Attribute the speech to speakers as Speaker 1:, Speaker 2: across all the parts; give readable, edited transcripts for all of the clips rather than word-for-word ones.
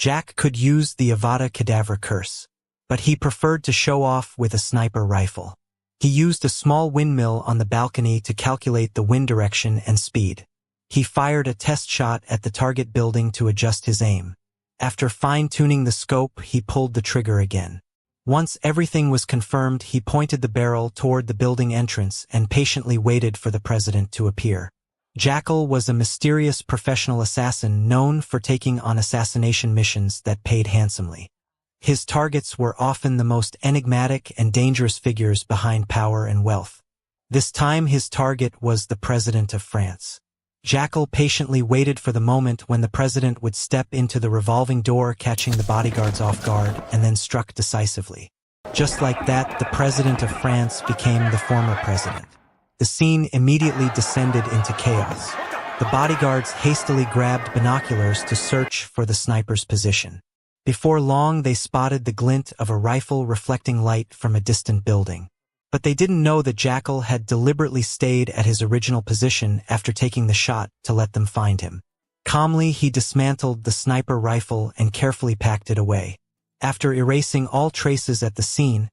Speaker 1: Jack could use the Avada Kedavra curse, but he preferred to show off with a sniper rifle. He used a small windmill on the balcony to calculate the wind direction and speed. He fired a test shot at the target building to adjust his aim. After fine-tuning the scope, he pulled the trigger again. Once everything was confirmed, he pointed the barrel toward the building entrance and patiently waited for the president to appear. Jackal was a mysterious professional assassin known for taking on assassination missions that paid handsomely. His targets were often the most enigmatic and dangerous figures behind power and wealth. This time his target was the President of France. Jackal patiently waited for the moment when the president would step into the revolving door, catching the bodyguards off guard, and then struck decisively. Just like that, the President of France became the former president. The scene immediately descended into chaos. The bodyguards hastily grabbed binoculars to search for the sniper's position. Before long, they spotted the glint of a rifle reflecting light from a distant building. But they didn't know that Jackal had deliberately stayed at his original position after taking the shot to let them find him. Calmly, he dismantled the sniper rifle and carefully packed it away. After erasing all traces at the scene,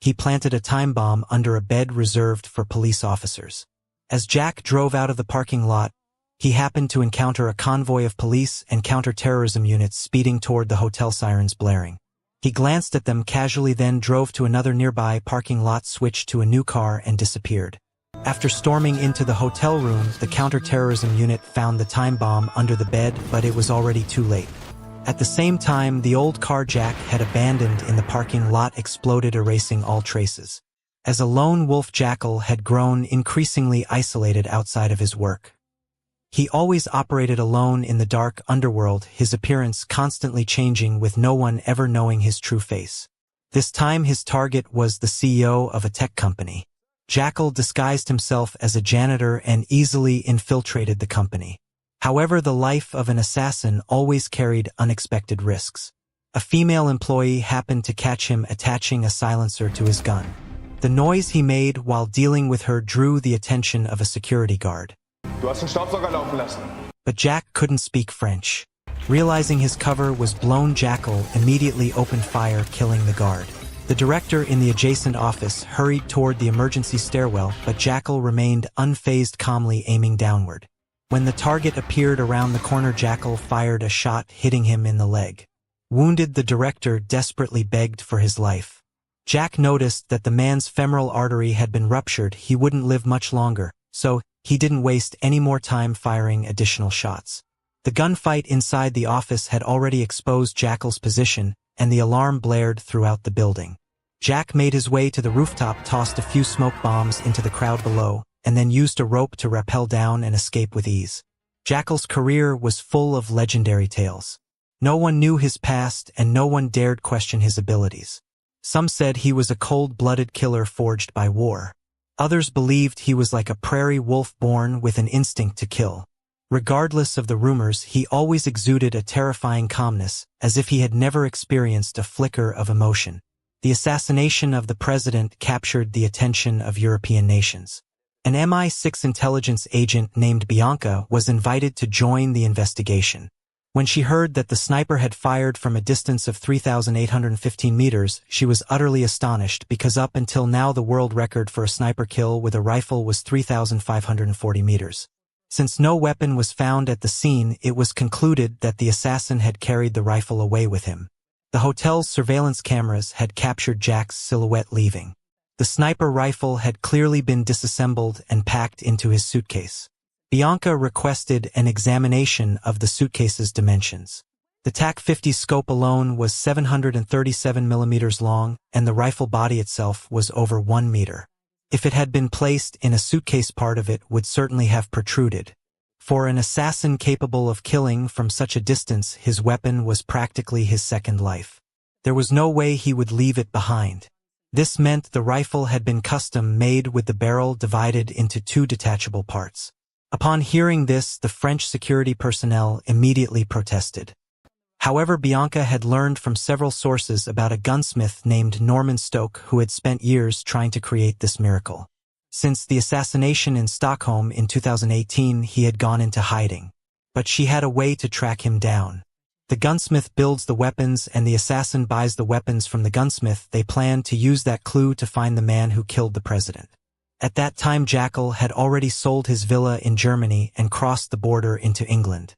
Speaker 1: he planted a time bomb under a bed reserved for police officers. As Jack drove out of the parking lot, he happened to encounter a convoy of police and counter-terrorism units speeding toward the hotel, sirens blaring. He glanced at them casually, then drove to another nearby parking lot, switched to a new car, and disappeared. After storming into the hotel room, the counter-terrorism unit found the time bomb under the bed, but it was already too late. At the same time, the old car Jack had abandoned in the parking lot exploded, erasing all traces. As a lone wolf, Jackal had grown increasingly isolated outside of his work. He always operated alone in the dark underworld, his appearance constantly changing with no one ever knowing his true face. This time his target was the CEO of a tech company. Jackal disguised himself as a janitor and easily infiltrated the company. However, the life of an assassin always carried unexpected risks. A female employee happened to catch him attaching a silencer to his gun. The noise he made while dealing with her drew the attention of a security guard.
Speaker 2: Du hast den Staubsauger laufen lassen.
Speaker 1: But Jack couldn't speak French. Realizing his cover was blown, Jackal immediately opened fire, killing the guard. The director in the adjacent office hurried toward the emergency stairwell, but Jackal remained unfazed, calmly aiming downward. When the target appeared around the corner, Jackal fired a shot, hitting him in the leg. Wounded, the director desperately begged for his life. Jack noticed that the man's femoral artery had been ruptured. He wouldn't live much longer, so he didn't waste any more time firing additional shots. The gunfight inside the office had already exposed Jackal's position, and the alarm blared throughout the building. Jack made his way to the rooftop, tossed a few smoke bombs into the crowd below, and then used a rope to rappel down and escape with ease. Jackal's career was full of legendary tales. No one knew his past, and no one dared question his abilities. Some said he was a cold-blooded killer forged by war. Others believed he was like a prairie wolf born with an instinct to kill. Regardless of the rumors, he always exuded a terrifying calmness, as if he had never experienced a flicker of emotion. The assassination of the president captured the attention of European nations. An MI6 intelligence agent named Bianca was invited to join the investigation. When she heard that the sniper had fired from a distance of 3,815 meters, she was utterly astonished, because up until now the world record for a sniper kill with a rifle was 3,540 meters. Since no weapon was found at the scene, it was concluded that the assassin had carried the rifle away with him. The hotel's surveillance cameras had captured Jack's silhouette leaving. The sniper rifle had clearly been disassembled and packed into his suitcase. Bianca requested an examination of the suitcase's dimensions. The TAC-50 scope alone was 737 millimeters long, and the rifle body itself was over 1 meter. If it had been placed in a suitcase, part of it would certainly have protruded. For an assassin capable of killing from such a distance, his weapon was practically his second life. There was no way he would leave it behind. This meant the rifle had been custom-made, with the barrel divided into 2 detachable parts. Upon hearing this, the French security personnel immediately protested. However, Bianca had learned from several sources about a gunsmith named Norman Stoke who had spent years trying to create this miracle. Since the assassination in Stockholm in 2018, he had gone into hiding. But she had a way to track him down. The gunsmith builds the weapons and the assassin buys the weapons from the gunsmith. They plan to use that clue to find the man who killed the president. At that time, Jackal had already sold his villa in Germany and crossed the border into England.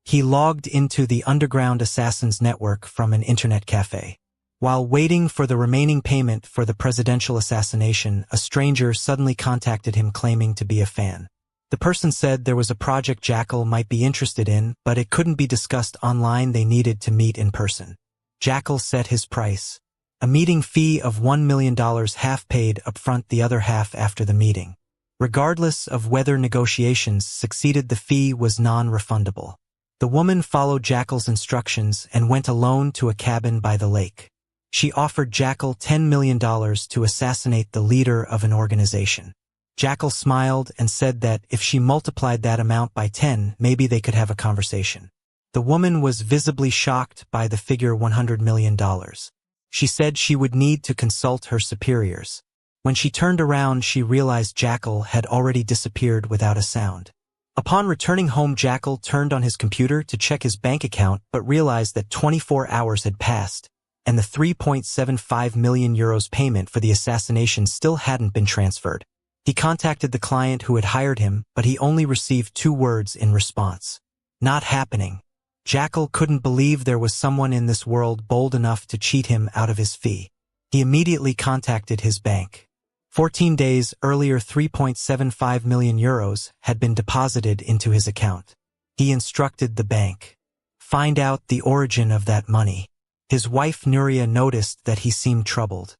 Speaker 1: He logged into the underground assassins network from an internet cafe. While waiting for the remaining payment for the presidential assassination, a stranger suddenly contacted him claiming to be a fan. The person said there was a project Jackal might be interested in, but it couldn't be discussed online. They needed to meet in person. Jackal set his price. A meeting fee of $1 million, half paid upfront, the other half after the meeting. Regardless of whether negotiations succeeded, the fee was non-refundable. The woman followed Jackal's instructions and went alone to a cabin by the lake. She offered Jackal $10 million to assassinate the leader of an organization. Jackal smiled and said that if she multiplied that amount by 10, maybe they could have a conversation. The woman was visibly shocked by the figure $100 million. She said she would need to consult her superiors. When she turned around, she realized Jackal had already disappeared without a sound. Upon returning home, Jackal turned on his computer to check his bank account but realized that 24 hours had passed, and the €3.75 million payment for the assassination still hadn't been transferred. He contacted the client who had hired him, but he only received 2 words in response. Not happening. Jackal couldn't believe there was someone in this world bold enough to cheat him out of his fee. He immediately contacted his bank. 14 days earlier, €3.75 million had been deposited into his account. He instructed the bank. Find out the origin of that money. His wife Nuria noticed that he seemed troubled.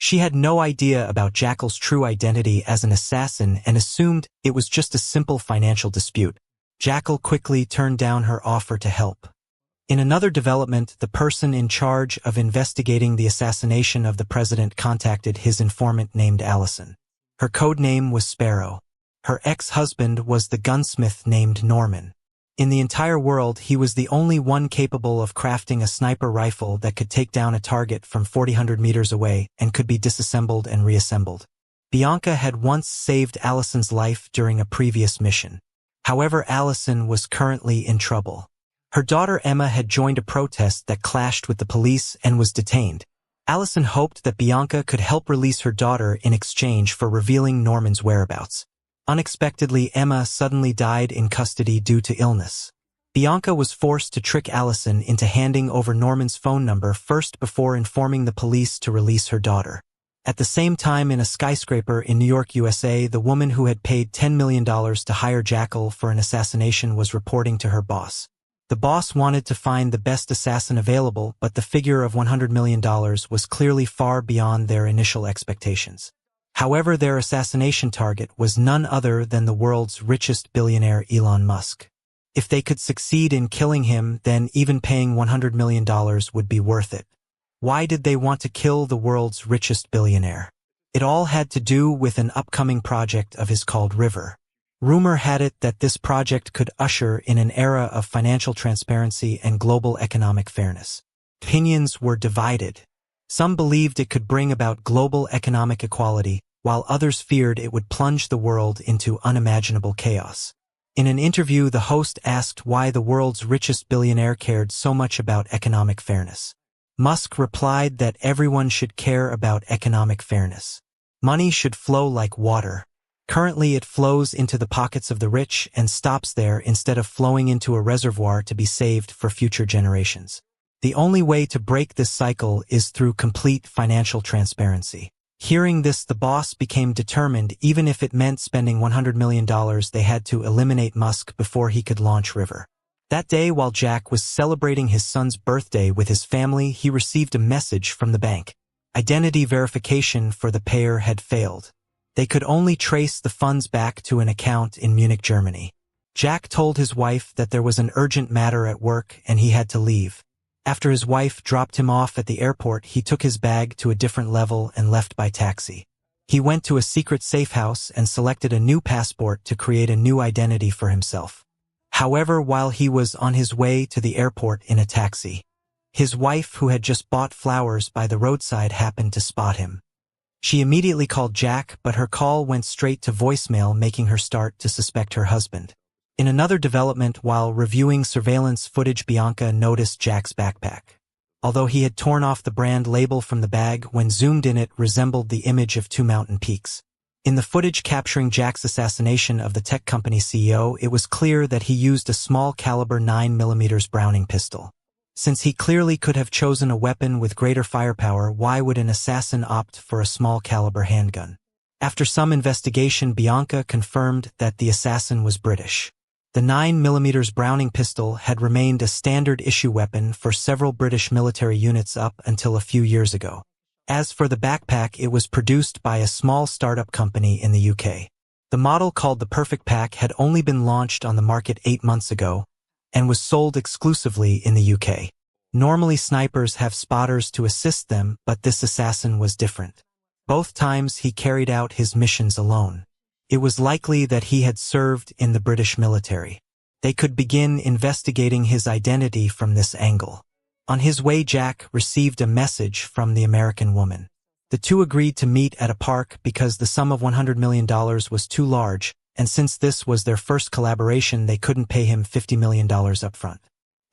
Speaker 1: She had no idea about Jackal's true identity as an assassin and assumed it was just a simple financial dispute. Jackal quickly turned down her offer to help. In another development, the person in charge of investigating the assassination of the president contacted his informant named Allison. Her code name was Sparrow. Her ex-husband was the gunsmith named Norman. In the entire world, he was the only one capable of crafting a sniper rifle that could take down a target from 400 meters away and could be disassembled and reassembled. Bianca had once saved Allison's life during a previous mission. However, Allison was currently in trouble. Her daughter Emma had joined a protest that clashed with the police and was detained. Allison hoped that Bianca could help release her daughter in exchange for revealing Norman's whereabouts. Unexpectedly, Emma suddenly died in custody due to illness. Bianca was forced to trick Allison into handing over Norman's phone number first before informing the police to release her daughter. At the same time, in a skyscraper in New York, USA, the woman who had paid $10 million to hire Jackal for an assassination was reporting to her boss. The boss wanted to find the best assassin available, but the figure of $100 million was clearly far beyond their initial expectations. However, their assassination target was none other than the world's richest billionaire, Elon Musk. If they could succeed in killing him, then even paying $100 million would be worth it. Why did they want to kill the world's richest billionaire? It all had to do with an upcoming project of his called River. Rumor had it that this project could usher in an era of financial transparency and global economic fairness. Opinions were divided. Some believed it could bring about global economic equality, while others feared it would plunge the world into unimaginable chaos. In an interview, the host asked why the world's richest billionaire cared so much about economic fairness. Musk replied that everyone should care about economic fairness. Money should flow like water. Currently, it flows into the pockets of the rich and stops there instead of flowing into a reservoir to be saved for future generations. The only way to break this cycle is through complete financial transparency. Hearing this, the boss became determined. Even if it meant spending $100 million, they had to eliminate Musk before he could launch River. That day, while Jack was celebrating his son's birthday with his family, he received a message from the bank. Identity verification for the payer had failed. They could only trace the funds back to an account in Munich, Germany. Jack told his wife that there was an urgent matter at work and he had to leave. After his wife dropped him off at the airport, he took his bag to a different level and left by taxi. He went to a secret safe house and selected a new passport to create a new identity for himself. However, while he was on his way to the airport in a taxi, his wife, who had just bought flowers by the roadside, happened to spot him. She immediately called Jack, but her call went straight to voicemail, making her start to suspect her husband. In another development, while reviewing surveillance footage, Bianca noticed Jack's backpack. Although he had torn off the brand label from the bag, when zoomed in it resembled the image of two mountain peaks. In the footage capturing Jack's assassination of the tech company CEO, it was clear that he used a small caliber 9mm Browning pistol. Since he clearly could have chosen a weapon with greater firepower, why would an assassin opt for a small caliber handgun? After some investigation, Bianca confirmed that the assassin was British. The 9mm Browning pistol had remained a standard-issue weapon for several British military units up until a few years ago. As for the backpack, it was produced by a small startup company in the UK. The model, called the Perfect Pack, had only been launched on the market 8 months ago and was sold exclusively in the UK. Normally snipers have spotters to assist them, but this assassin was different. Both times he carried out his missions alone. It was likely that he had served in the British military. They could begin investigating his identity from this angle. On his way, Jack received a message from the American woman. The two agreed to meet at a park because the sum of $100 million was too large, and since this was their first collaboration, they couldn't pay him $50 million upfront.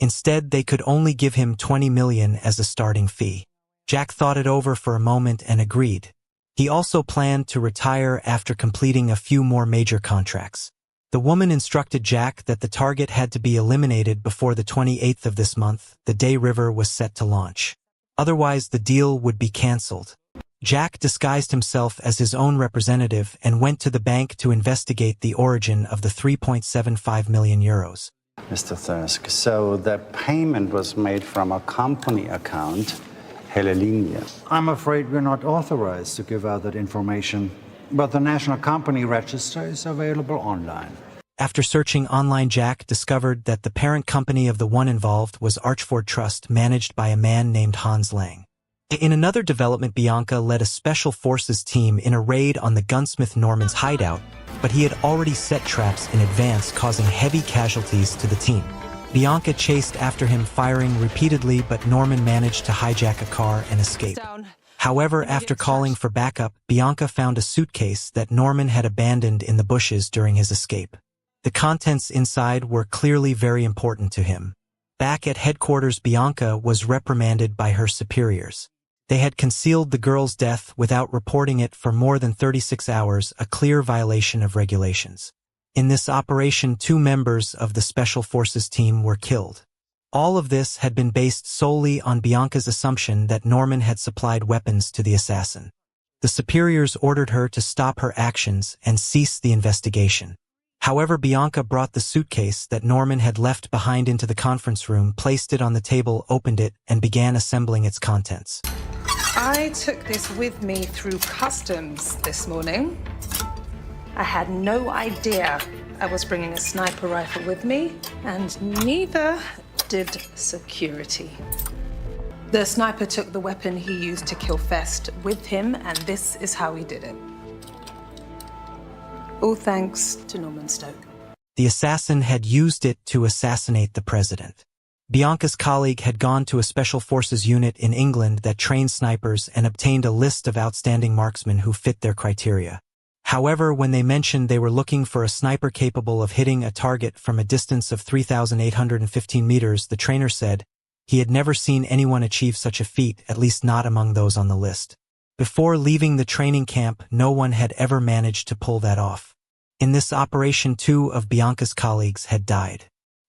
Speaker 1: Instead, they could only give him $20 million as a starting fee. Jack thought it over for a moment and agreed. He also planned to retire after completing a few more major contracts. The woman instructed Jack that the target had to be eliminated before the 28th of this month, the day River was set to launch. Otherwise, the deal would be cancelled. Jack disguised himself as his own representative and went to the bank to investigate the origin of the €3.75 million.
Speaker 3: Mr. Thirsk, so the payment was made from a company account, Helelinia.
Speaker 4: I'm afraid we're not authorized to give out that information, but the National Company Register is available online.
Speaker 1: After searching online, Jack discovered that the parent company of the one involved was Archford Trust, managed by a man named Hans Lang. In another development, Bianca led a special forces team in a raid on the gunsmith Norman's hideout, but he had already set traps in advance, causing heavy casualties to the team. Bianca chased after him, firing repeatedly, but Norman managed to hijack a car and escape. However, after calling for backup, Bianca found a suitcase that Norman had abandoned in the bushes during his escape. The contents inside were clearly very important to him. Back at headquarters, Bianca was reprimanded by her superiors. They had concealed the girl's death without reporting it for more than 36 hours, a clear violation of regulations. In this operation, 2 members of the Special Forces team were killed. All of this had been based solely on Bianca's assumption that Norman had supplied weapons to the assassin. The superiors ordered her to stop her actions and cease the investigation. However, Bianca brought the suitcase that Norman had left behind into the conference room, placed it on the table, opened it, and began assembling its contents.
Speaker 5: I took this with me through customs this morning. I had no idea I was bringing a sniper rifle with me, and neither did security. The sniper took the weapon he used to kill Fest with him, and this is how he did it. All thanks to Norman Stoke.
Speaker 1: The assassin had used it to assassinate the president. Bianca's colleague had gone to a special forces unit in England that trained snipers and obtained a list of outstanding marksmen who fit their criteria. However, when they mentioned they were looking for a sniper capable of hitting a target from a distance of 3,815 meters, the trainer said he had never seen anyone achieve such a feat, at least not among those on the list. Before leaving the training camp, no one had ever managed to pull that off. In this operation, 2 of Bianca's colleagues had died.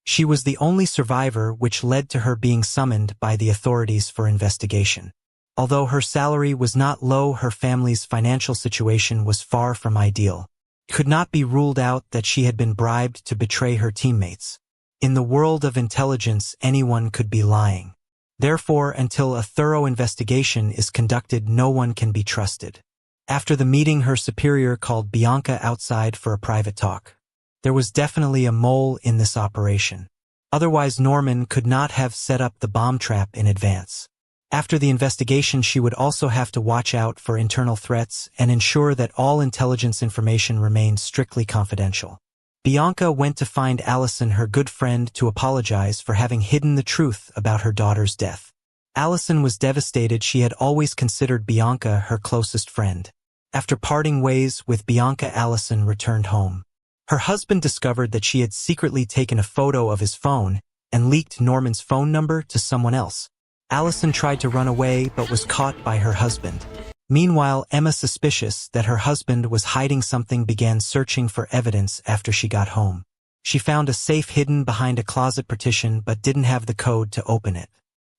Speaker 1: She was the only survivor, which led to her being summoned by the authorities for investigation. Although her salary was not low, her family's financial situation was far from ideal. It could not be ruled out that she had been bribed to betray her teammates. In the world of intelligence, anyone could be lying. Therefore, until a thorough investigation is conducted, no one can be trusted. After the meeting, her superior called Bianca outside for a private talk. There was definitely a mole in this operation. Otherwise, Norman could not have set up the bomb trap in advance. After the investigation, she would also have to watch out for internal threats and ensure that all intelligence information remained strictly confidential. Bianca went to find Allison, her good friend, to apologize for having hidden the truth about her daughter's death. Allison was devastated. She had always considered Bianca her closest friend. After parting ways with Bianca, Allison returned home. Her husband discovered that she had secretly taken a photo of his phone and leaked Norman's phone number to someone else. Allison tried to run away but was caught by her husband. Meanwhile, Emma, suspicious that her husband was hiding something, began searching for evidence after she got home. She found a safe hidden behind a closet partition but didn't have the code to open it.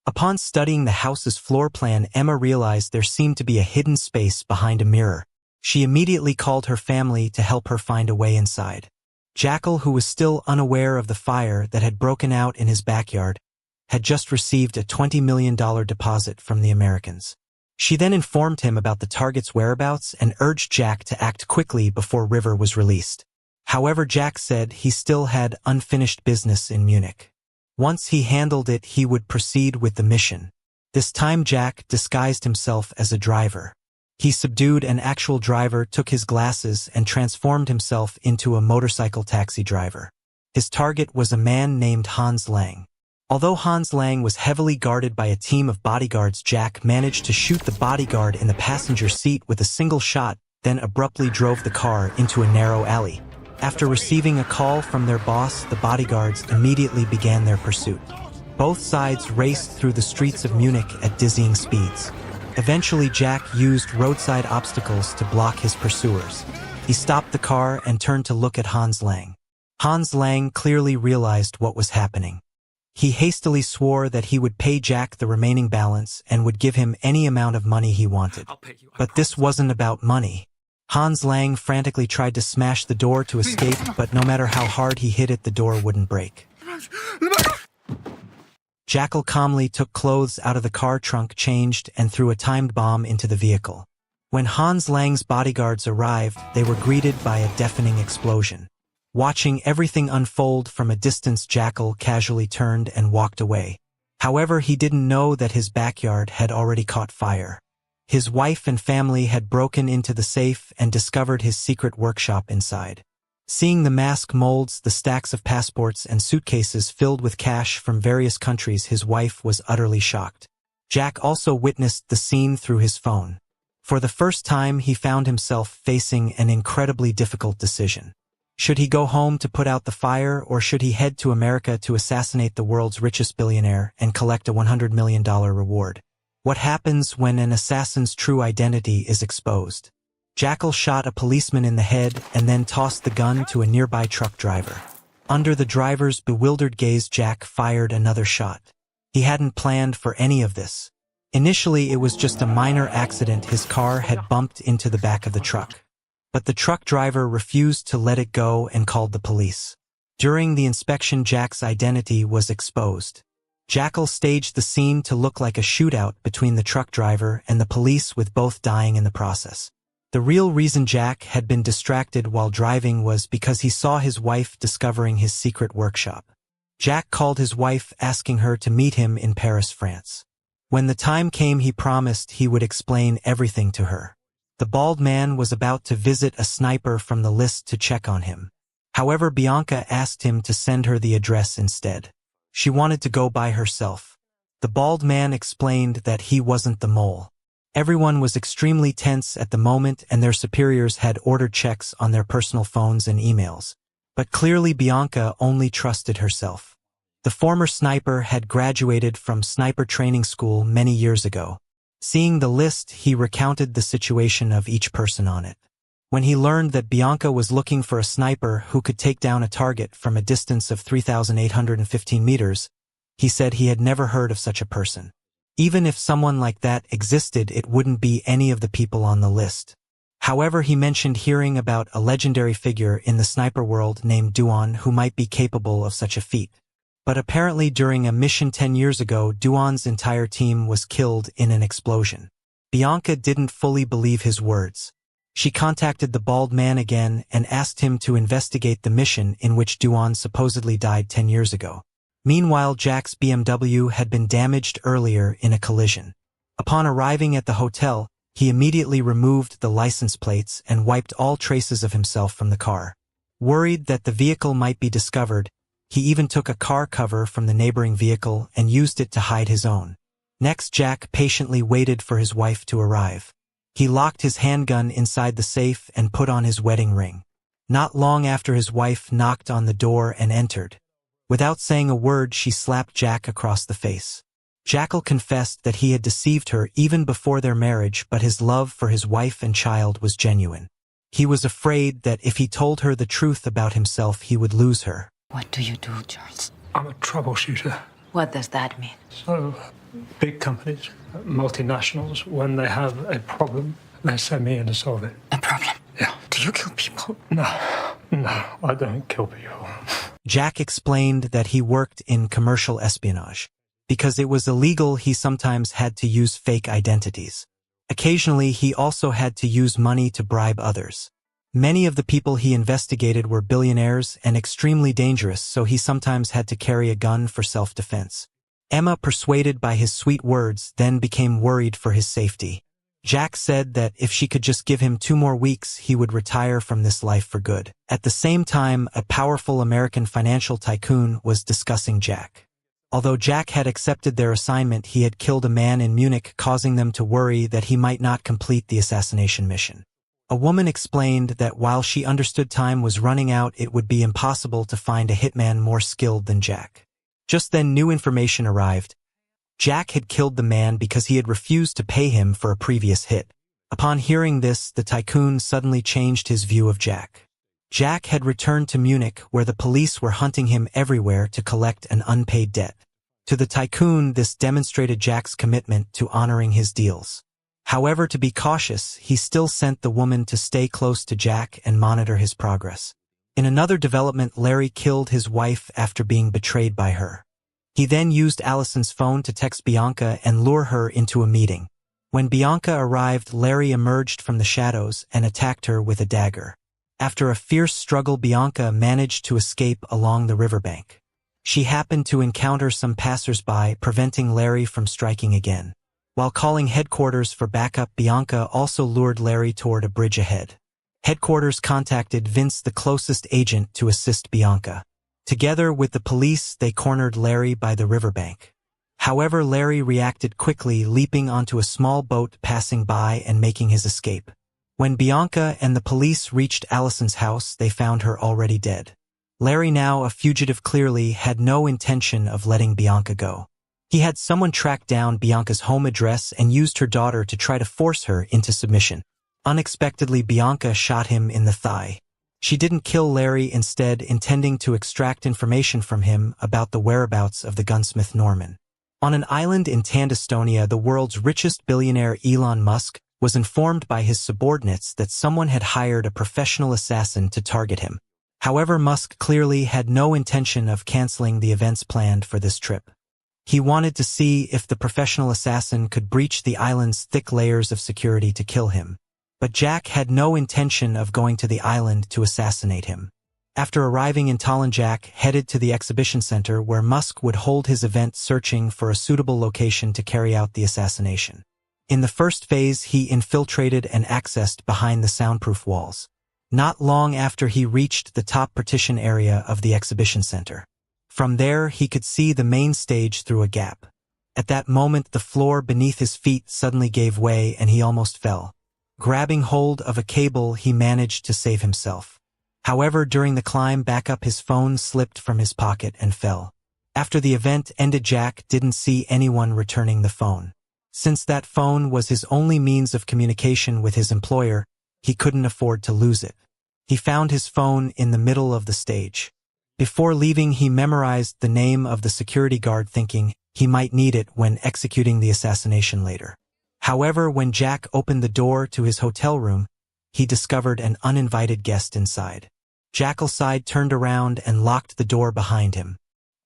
Speaker 1: Upon studying the house's floor plan, Emma realized there seemed to be a hidden space behind a mirror. She immediately called her family to help her find a way inside. Jackal, who was still unaware of the fire that had broken out in his backyard, had just received a $20 million deposit from the Americans. She then informed him about the target's whereabouts and urged Jack to act quickly before River was released. However, Jack said he still had unfinished business in Munich. Once he handled it, he would proceed with the mission. This time Jack disguised himself as a driver. He subdued an actual driver, took his glasses, and transformed himself into a motorcycle taxi driver. His target was a man named Hans Lang. Although Hans Lang was heavily guarded by a team of bodyguards, Jack managed to shoot the bodyguard in the passenger seat with a single shot, then abruptly drove the car into a narrow alley. After receiving a call from their boss, the bodyguards immediately began their pursuit. Both sides raced through the streets of Munich at dizzying speeds. Eventually, Jack used roadside obstacles to block his pursuers. He stopped the car and turned to look at Hans Lang. Hans Lang clearly realized what was happening. He hastily swore that he would pay Jack the remaining balance and would give him any amount of money he wanted. But this wasn't about money. Hans Lang frantically tried to smash the door to escape, but no matter how hard he hit it, the door wouldn't break. Jackal calmly took clothes out of the car trunk, changed, and threw a timed bomb into the vehicle. When Hans Lang's bodyguards arrived, they were greeted by a deafening explosion. Watching everything unfold from a distance, Jackal casually turned and walked away. However, he didn't know that his backyard had already caught fire. His wife and family had broken into the safe and discovered his secret workshop inside. Seeing the mask molds, the stacks of passports, and suitcases filled with cash from various countries, his wife was utterly shocked. Jack also witnessed the scene through his phone. For the first time, he found himself facing an incredibly difficult decision. Should he go home to put out the fire, or should he head to America to assassinate the world's richest billionaire and collect a $100 million reward? What happens when an assassin's true identity is exposed? Jackal shot a policeman in the head and then tossed the gun to a nearby truck driver. Under the driver's bewildered gaze, Jack fired another shot. He hadn't planned for any of this. Initially, it was just a minor accident. His car had bumped into the back of the truck. But the truck driver refused to let it go and called the police. During the inspection, Jack's identity was exposed. Jackal staged the scene to look like a shootout between the truck driver and the police, with both dying in the process. The real reason Jack had been distracted while driving was because he saw his wife discovering his secret workshop. Jack called his wife, asking her to meet him in Paris, France. When the time came, he promised he would explain everything to her. The bald man was about to visit a sniper from the list to check on him. However, Bianca asked him to send her the address instead. She wanted to go by herself. The bald man explained that he wasn't the mole. Everyone was extremely tense at the moment, and their superiors had ordered checks on their personal phones and emails. But clearly Bianca only trusted herself. The former sniper had graduated from sniper training school many years ago. Seeing the list, he recounted the situation of each person on it. When he learned that Bianca was looking for a sniper who could take down a target from a distance of 3,815 meters, he said he had never heard of such a person. Even if someone like that existed, it wouldn't be any of the people on the list. However, he mentioned hearing about a legendary figure in the sniper world named Duan who might be capable of such a feat. But apparently during a mission 10 years ago, Duan's entire team was killed in an explosion. Bianca didn't fully believe his words. She contacted the bald man again and asked him to investigate the mission in which Duan supposedly died 10 years ago. Meanwhile, Jack's BMW had been damaged earlier in a collision. Upon arriving at the hotel, he immediately removed the license plates and wiped all traces of himself from the car. Worried that the vehicle might be discovered, he even took a car cover from the neighboring vehicle and used it to hide his own. Next, Jack patiently waited for his wife to arrive. He locked his handgun inside the safe and put on his wedding ring. Not long after his wife knocked on the door and entered. Without saying a word, she slapped Jack across the face. Jackal confessed that he had deceived her even before their marriage, but his love for his wife and child was genuine. He was afraid that if he told her the truth about himself, he would lose her.
Speaker 6: What do you do, Charles?
Speaker 7: I'm a troubleshooter.
Speaker 6: What does that mean?
Speaker 7: So, big companies, multinationals, when they have a problem, they send me in to solve it.
Speaker 6: A problem?
Speaker 7: Yeah.
Speaker 6: Do you kill people?
Speaker 7: No, I don't kill people.
Speaker 1: Jack explained that he worked in commercial espionage. Because it was illegal, he sometimes had to use fake identities. Occasionally, he also had to use money to bribe others. Many of the people he investigated were billionaires and extremely dangerous, so he sometimes had to carry a gun for self-defense. Emma, persuaded by his sweet words, then became worried for his safety. Jack said that if she could just give him 2 more weeks, he would retire from this life for good. At the same time, a powerful American financial tycoon was discussing Jack. Although Jack had accepted their assignment, he had killed a man in Munich, causing them to worry that he might not complete the assassination mission. A woman explained that while she understood time was running out, it would be impossible to find a hitman more skilled than Jack. Just then, new information arrived. Jack had killed the man because he had refused to pay him for a previous hit. Upon hearing this, the tycoon suddenly changed his view of Jack. Jack had returned to Munich, where the police were hunting him everywhere to collect an unpaid debt. To the tycoon, this demonstrated Jack's commitment to honoring his deals. However, to be cautious, he still sent the woman to stay close to Jack and monitor his progress. In another development, Larry killed his wife after being betrayed by her. He then used Allison's phone to text Bianca and lure her into a meeting. When Bianca arrived, Larry emerged from the shadows and attacked her with a dagger. After a fierce struggle, Bianca managed to escape along the riverbank. She happened to encounter some passers-by, preventing Larry from striking again. While calling headquarters for backup, Bianca also lured Larry toward a bridge ahead. Headquarters contacted Vince, the closest agent, to assist Bianca. Together with the police, they cornered Larry by the riverbank. However, Larry reacted quickly, leaping onto a small boat passing by and making his escape. When Bianca and the police reached Allison's house, they found her already dead. Larry, now a fugitive, clearly had no intention of letting Bianca go. He had someone track down Bianca's home address and used her daughter to try to force her into submission. Unexpectedly, Bianca shot him in the thigh. She didn't kill Larry, instead intending to extract information from him about the whereabouts of the gunsmith Norman. On an island in Tandestonia, the world's richest billionaire Elon Musk was informed by his subordinates that someone had hired a professional assassin to target him. However, Musk clearly had no intention of canceling the events planned for this trip. He wanted to see if the professional assassin could breach the island's thick layers of security to kill him. But Jack had no intention of going to the island to assassinate him. After arriving in Tallinn, Jack headed to the exhibition center where Musk would hold his event, searching for a suitable location to carry out the assassination. In the first phase, he infiltrated and accessed behind the soundproof walls. Not long after, he reached the top partition area of the exhibition center. From there, he could see the main stage through a gap. At that moment, the floor beneath his feet suddenly gave way and he almost fell. Grabbing hold of a cable, he managed to save himself. However, during the climb back up, his phone slipped from his pocket and fell. After the event ended, Jack didn't see anyone returning the phone. Since that phone was his only means of communication with his employer, he couldn't afford to lose it. He found his phone in the middle of the stage. Before leaving, he memorized the name of the security guard, thinking he might need it when executing the assassination later. However, when Jack opened the door to his hotel room, he discovered an uninvited guest inside. Jackal turned around and locked the door behind him.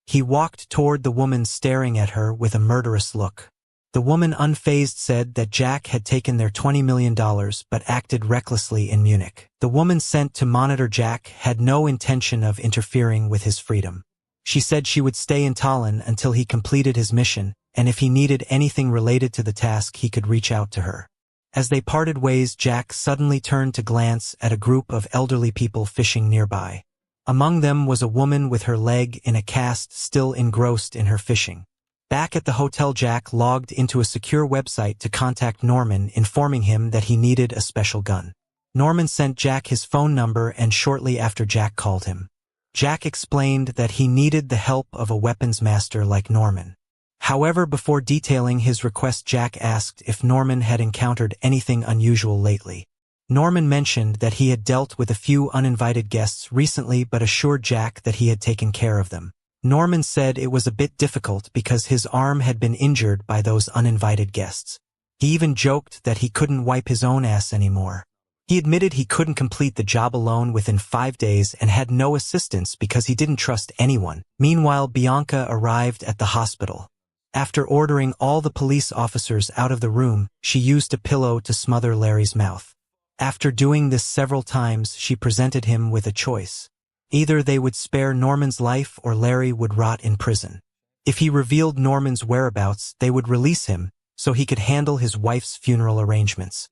Speaker 1: He walked toward the woman, staring at her with a murderous look. The woman, unfazed, said that Jack had taken their $20 million but acted recklessly in Munich. The woman sent to monitor Jack had no intention of interfering with his freedom. She said she would stay in Tallinn until he completed his mission, and if he needed anything related to the task, he could reach out to her. As they parted ways, Jack suddenly turned to glance at a group of elderly people fishing nearby. Among them was a woman with her leg in a cast, still engrossed in her fishing. Back at the hotel, Jack logged into a secure website to contact Norman, informing him that he needed a special gun. Norman sent Jack his phone number, and shortly after Jack called him, Jack explained that he needed the help of a weapons master like Norman. However, before detailing his request, Jack asked if Norman had encountered anything unusual lately. Norman mentioned that he had dealt with a few uninvited guests recently, but assured Jack that he had taken care of them. Norman said it was a bit difficult because his arm had been injured by those uninvited guests. He even joked that he couldn't wipe his own ass anymore. He admitted he couldn't complete the job alone within 5 days and had no assistance because he didn't trust anyone. Meanwhile, Bianca arrived at the hospital. After ordering all the police officers out of the room, she used a pillow to smother Larry's mouth. After doing this several times, she presented him with a choice. Either they would spare Norman's life or Larry would rot in prison. If he revealed Norman's whereabouts, they would release him so he could handle his wife's funeral arrangements.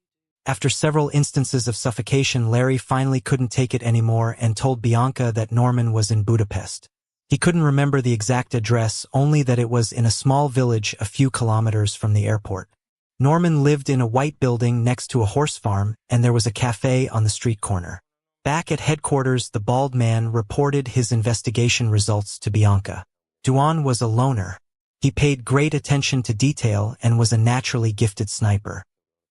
Speaker 1: After several instances of suffocation, Larry finally couldn't take it anymore and told Bianca that Norman was in Budapest. He couldn't remember the exact address, only that it was in a small village a few kilometers from the airport. Norman lived in a white building next to a horse farm, and there was a cafe on the street corner. Back at headquarters, the bald man reported his investigation results to Bianca. Duan was a loner. He paid great attention to detail and was a naturally gifted sniper.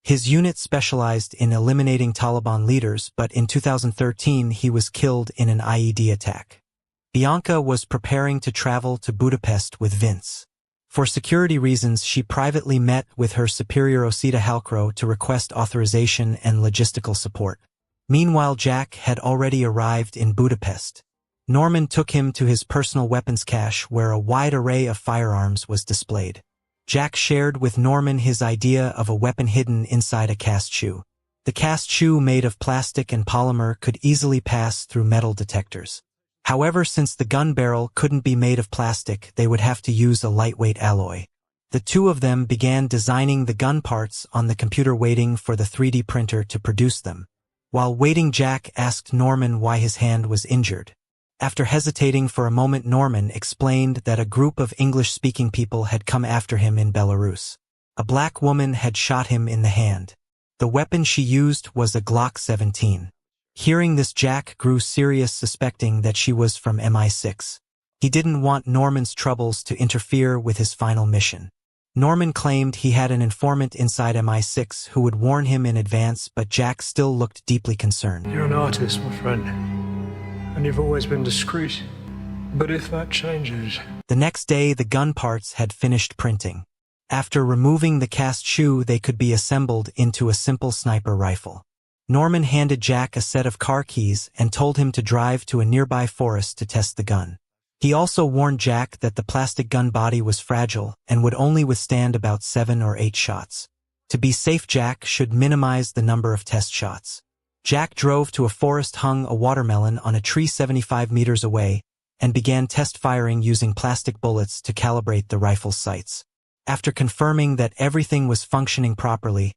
Speaker 1: His unit specialized in eliminating Taliban leaders, but in 2013 he was killed in an IED attack. Bianca was preparing to travel to Budapest with Vince. For security reasons, she privately met with her superior Osita Halcro to request authorization and logistical support. Meanwhile, Jack had already arrived in Budapest. Norman took him to his personal weapons cache where a wide array of firearms was displayed. Jack shared with Norman his idea of a weapon hidden inside a cast shoe. The cast shoe, made of plastic and polymer, could easily pass through metal detectors. However, since the gun barrel couldn't be made of plastic, they would have to use a lightweight alloy. The two of them began designing the gun parts on the computer, waiting for the 3D printer to produce them. While waiting, Jack asked Norman why his hand was injured. After hesitating for a moment, Norman explained that a group of English-speaking people had come after him in Belarus. A black woman had shot him in the hand. The weapon she used was a Glock 17. Hearing this, Jack grew serious, suspecting that she was from MI6. He didn't want Norman's troubles to interfere with his final mission. Norman claimed he had an informant inside MI6 who would warn him in advance, but Jack still looked deeply concerned.
Speaker 7: You're an artist, my friend, and you've always been discreet. But if that changes...
Speaker 1: The next day, the gun parts had finished printing. After removing the cast shoe, they could be assembled into a simple sniper rifle. Norman handed Jack a set of car keys and told him to drive to a nearby forest to test the gun. He also warned Jack that the plastic gun body was fragile and would only withstand about 7 or 8 shots. To be safe, Jack should minimize the number of test shots. Jack drove to a forest, hung a watermelon on a tree 75 meters away, and began test firing using plastic bullets to calibrate the rifle's sights. After confirming that everything was functioning properly,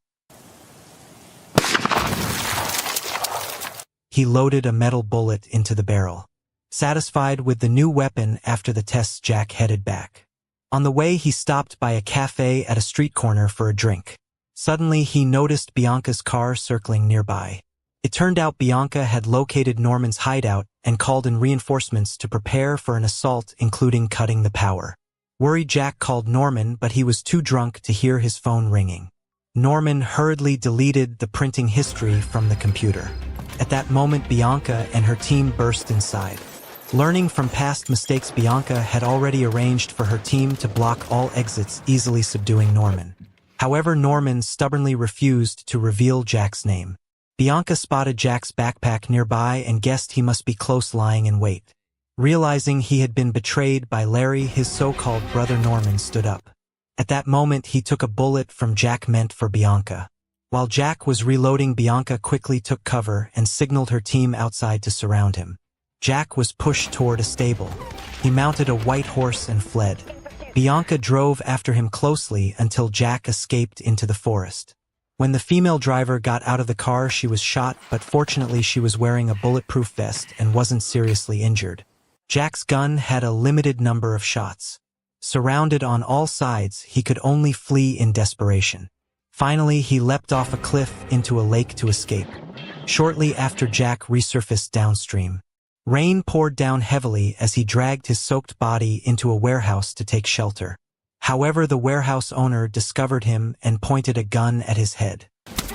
Speaker 1: he loaded a metal bullet into the barrel. Satisfied with the new weapon after the tests, Jack headed back. On the way, he stopped by a cafe at a street corner for a drink. Suddenly, he noticed Bianca's car circling nearby. It turned out Bianca had located Norman's hideout and called in reinforcements to prepare for an assault, including cutting the power. Worried, Jack called Norman, but he was too drunk to hear his phone ringing. Norman hurriedly deleted the printing history from the computer. At that moment, Bianca and her team burst inside. Learning from past mistakes, Bianca had already arranged for her team to block all exits, easily subduing Norman. However, Norman stubbornly refused to reveal Jack's name. Bianca spotted Jack's backpack nearby and guessed he must be close, lying in wait. Realizing he had been betrayed by Larry, his so-called brother, Norman stood up. At that moment, he took a bullet from Jack meant for Bianca. While Jack was reloading, Bianca quickly took cover and signaled her team outside to surround him. Jack was pushed toward a stable. He mounted a white horse and fled. Bianca drove after him closely until Jack escaped into the forest. When the female driver got out of the car, she was shot, but fortunately she was wearing a bulletproof vest and wasn't seriously injured. Jack's gun had a limited number of shots. Surrounded on all sides, he could only flee in desperation. Finally, he leapt off a cliff into a lake to escape. Shortly after Jack resurfaced downstream, rain poured down heavily as he dragged his soaked body into a warehouse to take shelter. However, the warehouse owner discovered him and pointed a gun at his head.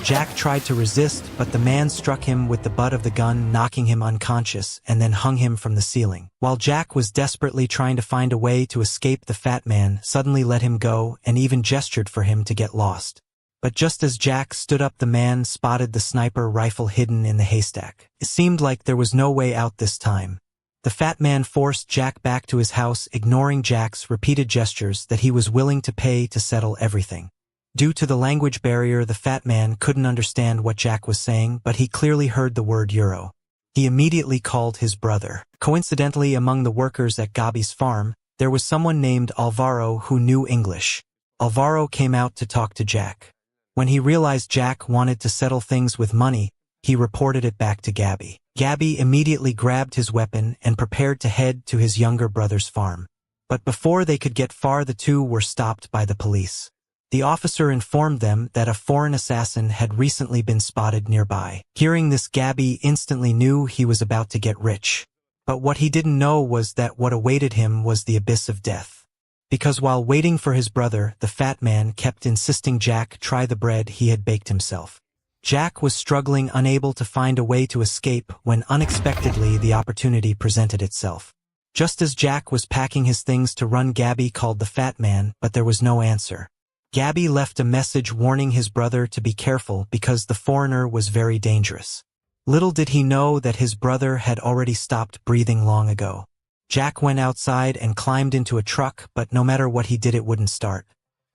Speaker 1: Jack tried to resist, but the man struck him with the butt of the gun, knocking him unconscious, and then hung him from the ceiling. While Jack was desperately trying to find a way to escape, the fat man suddenly let him go and even gestured for him to get lost. But just as Jack stood up, the man spotted the sniper rifle hidden in the haystack. It seemed like there was no way out this time. The fat man forced Jack back to his house, ignoring Jack's repeated gestures that he was willing to pay to settle everything. Due to the language barrier, the fat man couldn't understand what Jack was saying, but he clearly heard the word euro. He immediately called his brother. Coincidentally, among the workers at Gabi's farm, there was someone named Alvaro who knew English. Alvaro came out to talk to Jack. When he realized Jack wanted to settle things with money, he reported it back to Gabi. Gabi immediately grabbed his weapon and prepared to head to his younger brother's farm. But before they could get far, the two were stopped by the police. The officer informed them that a foreign assassin had recently been spotted nearby. Hearing this, Gabi instantly knew he was about to get rich. But what he didn't know was that what awaited him was the abyss of death. Because while waiting for his brother, the fat man kept insisting Jack try the bread he had baked himself. Jack was struggling, unable to find a way to escape, when unexpectedly the opportunity presented itself. Just as Jack was packing his things to run, Gabi called the fat man, but there was no answer. Gabi left a message warning his brother to be careful because the foreigner was very dangerous. Little did he know that his brother had already stopped breathing long ago. Jack went outside and climbed into a truck, but no matter what he did, it wouldn't start.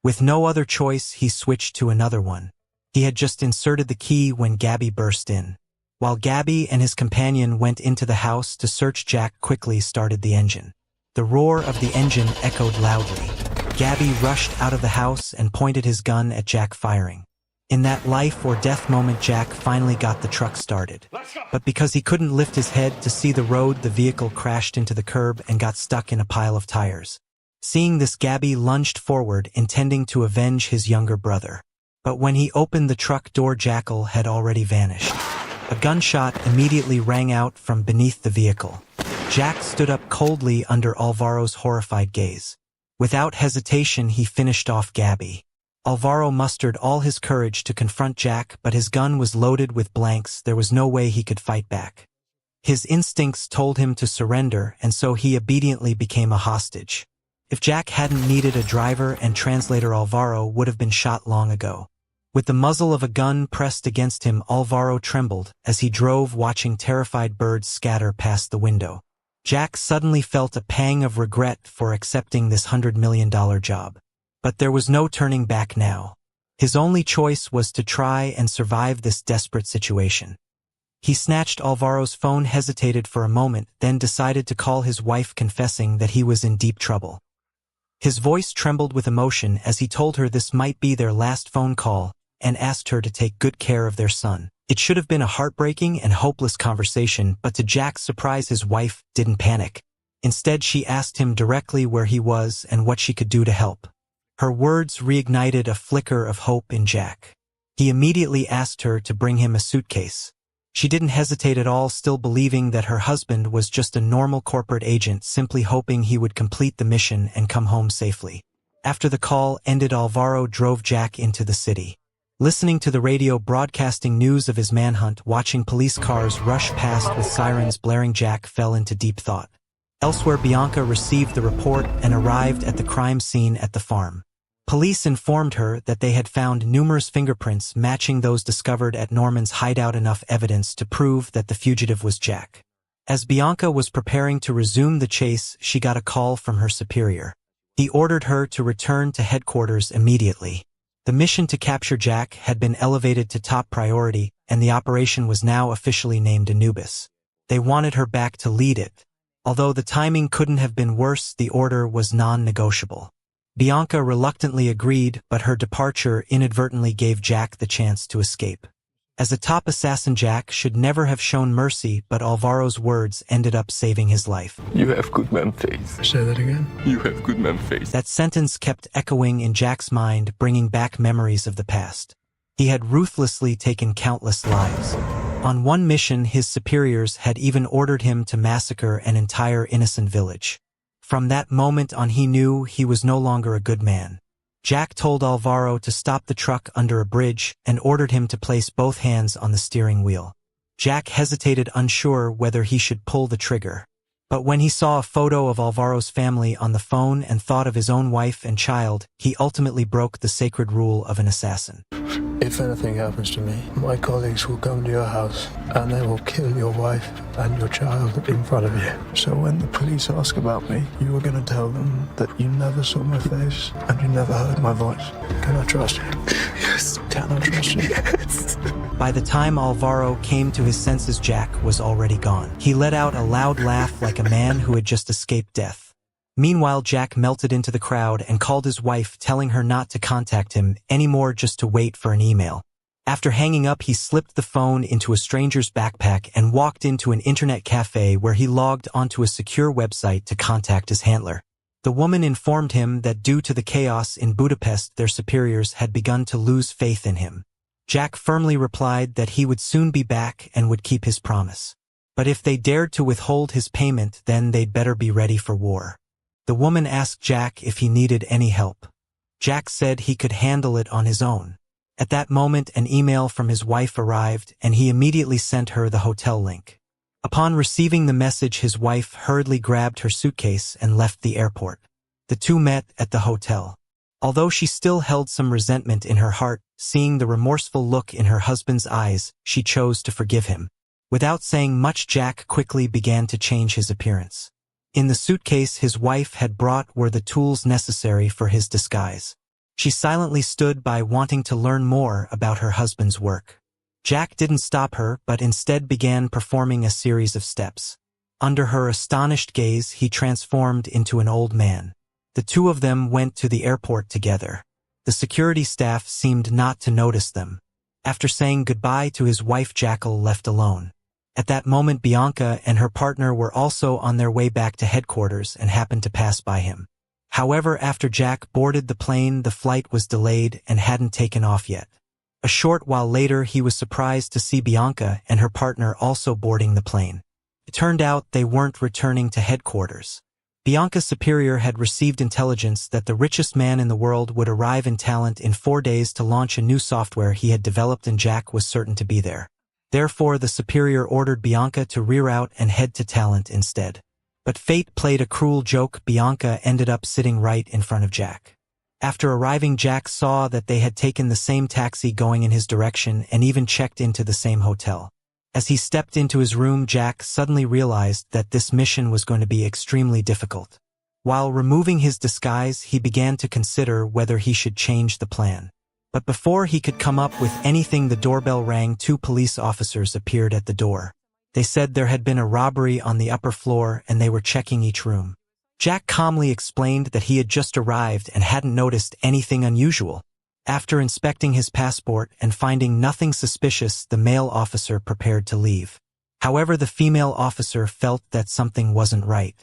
Speaker 1: With no other choice, he switched to another one. He had just inserted the key when Gabi burst in. While Gabi and his companion went into the house to search, Jack quickly started the engine. The roar of the engine echoed loudly. Gabi rushed out of the house and pointed his gun at Jack, firing. In that life or death moment, Jack finally got the truck started. But because he couldn't lift his head to see the road, the vehicle crashed into the curb and got stuck in a pile of tires. Seeing this, Gabi lunged forward, intending to avenge his younger brother. But when he opened the truck door, Jackal had already vanished. A gunshot immediately rang out from beneath the vehicle. Jack stood up coldly under Alvaro's horrified gaze. Without hesitation, he finished off Gabi. Alvaro mustered all his courage to confront Jack, but his gun was loaded with blanks. There was no way he could fight back. His instincts told him to surrender, and so he obediently became a hostage. If Jack hadn't needed a driver and translator, Alvaro would have been shot long ago. With the muzzle of a gun pressed against him, Alvaro trembled as he drove, watching terrified birds scatter past the window. Jack suddenly felt a pang of regret for accepting this $100 million job. But there was no turning back now. His only choice was to try and survive this desperate situation. He snatched Alvaro's phone, hesitated for a moment, then decided to call his wife, confessing that he was in deep trouble. His voice trembled with emotion as he told her this might be their last phone call and asked her to take good care of their son. It should have been a heartbreaking and hopeless conversation, but to Jack's surprise, his wife didn't panic. Instead, she asked him directly where he was and what she could do to help. Her words reignited a flicker of hope in Jack. He immediately asked her to bring him a suitcase. She didn't hesitate at all, still believing that her husband was just a normal corporate agent, simply hoping he would complete the mission and come home safely. After the call ended, Alvaro drove Jack into the city. Listening to the radio broadcasting news of his manhunt, watching police cars rush past with sirens blaring, Jack fell into deep thought. Elsewhere, Bianca received the report and arrived at the crime scene at the farm. Police informed her that they had found numerous fingerprints matching those discovered at Norman's hideout, enough evidence to prove that the fugitive was Jack. As Bianca was preparing to resume the chase, she got a call from her superior. He ordered her to return to headquarters immediately. The mission to capture Jack had been elevated to top priority, and the operation was now officially named Anubis. They wanted her back to lead it. Although the timing couldn't have been worse, the order was non-negotiable. Bianca reluctantly agreed, but her departure inadvertently gave Jack the chance to escape. As a top assassin, Jack should never have shown mercy, but Alvaro's words ended up saving his life.
Speaker 8: You have good man face.
Speaker 7: Say that again?
Speaker 8: You have good man face.
Speaker 1: That sentence kept echoing in Jack's mind, bringing back memories of the past. He had ruthlessly taken countless lives. On one mission, his superiors had even ordered him to massacre an entire innocent village. From that moment on, he knew he was no longer a good man. Jack told Alvaro to stop the truck under a bridge and ordered him to place both hands on the steering wheel. Jack hesitated, unsure whether he should pull the trigger. But when he saw a photo of Alvaro's family on the phone and thought of his own wife and child, he ultimately broke the sacred rule of an assassin.
Speaker 9: If anything happens to me, my colleagues will come to your house and they will kill your wife and your child in front of you. So when the police ask about me, you are going to tell them that you never saw my face and you never heard my voice. Can I trust you? Yes. Can I trust you? Yes.
Speaker 1: By the time Alvaro came to his senses, Jack was already gone. He let out a loud laugh like a man who had just escaped death. Meanwhile, Jack melted into the crowd and called his wife, telling her not to contact him anymore, just to wait for an email. After hanging up, he slipped the phone into a stranger's backpack and walked into an internet cafe where he logged onto a secure website to contact his handler. The woman informed him that due to the chaos in Budapest, their superiors had begun to lose faith in him. Jack firmly replied that he would soon be back and would keep his promise. But if they dared to withhold his payment, then they'd better be ready for war. The woman asked Jack if he needed any help. Jack said he could handle it on his own. At that moment, an email from his wife arrived, and he immediately sent her the hotel link. Upon receiving the message, his wife hurriedly grabbed her suitcase and left the airport. The two met at the hotel. Although she still held some resentment in her heart, seeing the remorseful look in her husband's eyes, she chose to forgive him. Without saying much, Jack quickly began to change his appearance. In the suitcase his wife had brought were the tools necessary for his disguise. She silently stood by, wanting to learn more about her husband's work. Jack didn't stop her, but instead began performing a series of steps. Under her astonished gaze, he transformed into an old man. The two of them went to the airport together. The security staff seemed not to notice them. After saying goodbye to his wife, Jackal left alone. At that moment, Bianca and her partner were also on their way back to headquarters and happened to pass by him. However, after Jack boarded the plane, the flight was delayed and hadn't taken off yet. A short while later, he was surprised to see Bianca and her partner also boarding the plane. It turned out they weren't returning to headquarters. Bianca's superior had received intelligence that the richest man in the world would arrive in Talent in 4 days to launch a new software he had developed, and Jack was certain to be there. Therefore, the superior ordered Bianca to reroute and head to Talent instead. But fate played a cruel joke. Bianca ended up sitting right in front of Jack. After arriving, Jack saw that they had taken the same taxi going in his direction and even checked into the same hotel. As he stepped into his room, Jack suddenly realized that this mission was going to be extremely difficult. While removing his disguise, he began to consider whether he should change the plan. But before he could come up with anything, the doorbell rang. 2 police officers appeared at the door. They said there had been a robbery on the upper floor and they were checking each room. Jack calmly explained that he had just arrived and hadn't noticed anything unusual. After inspecting his passport and finding nothing suspicious, the male officer prepared to leave. However, the female officer felt that something wasn't right.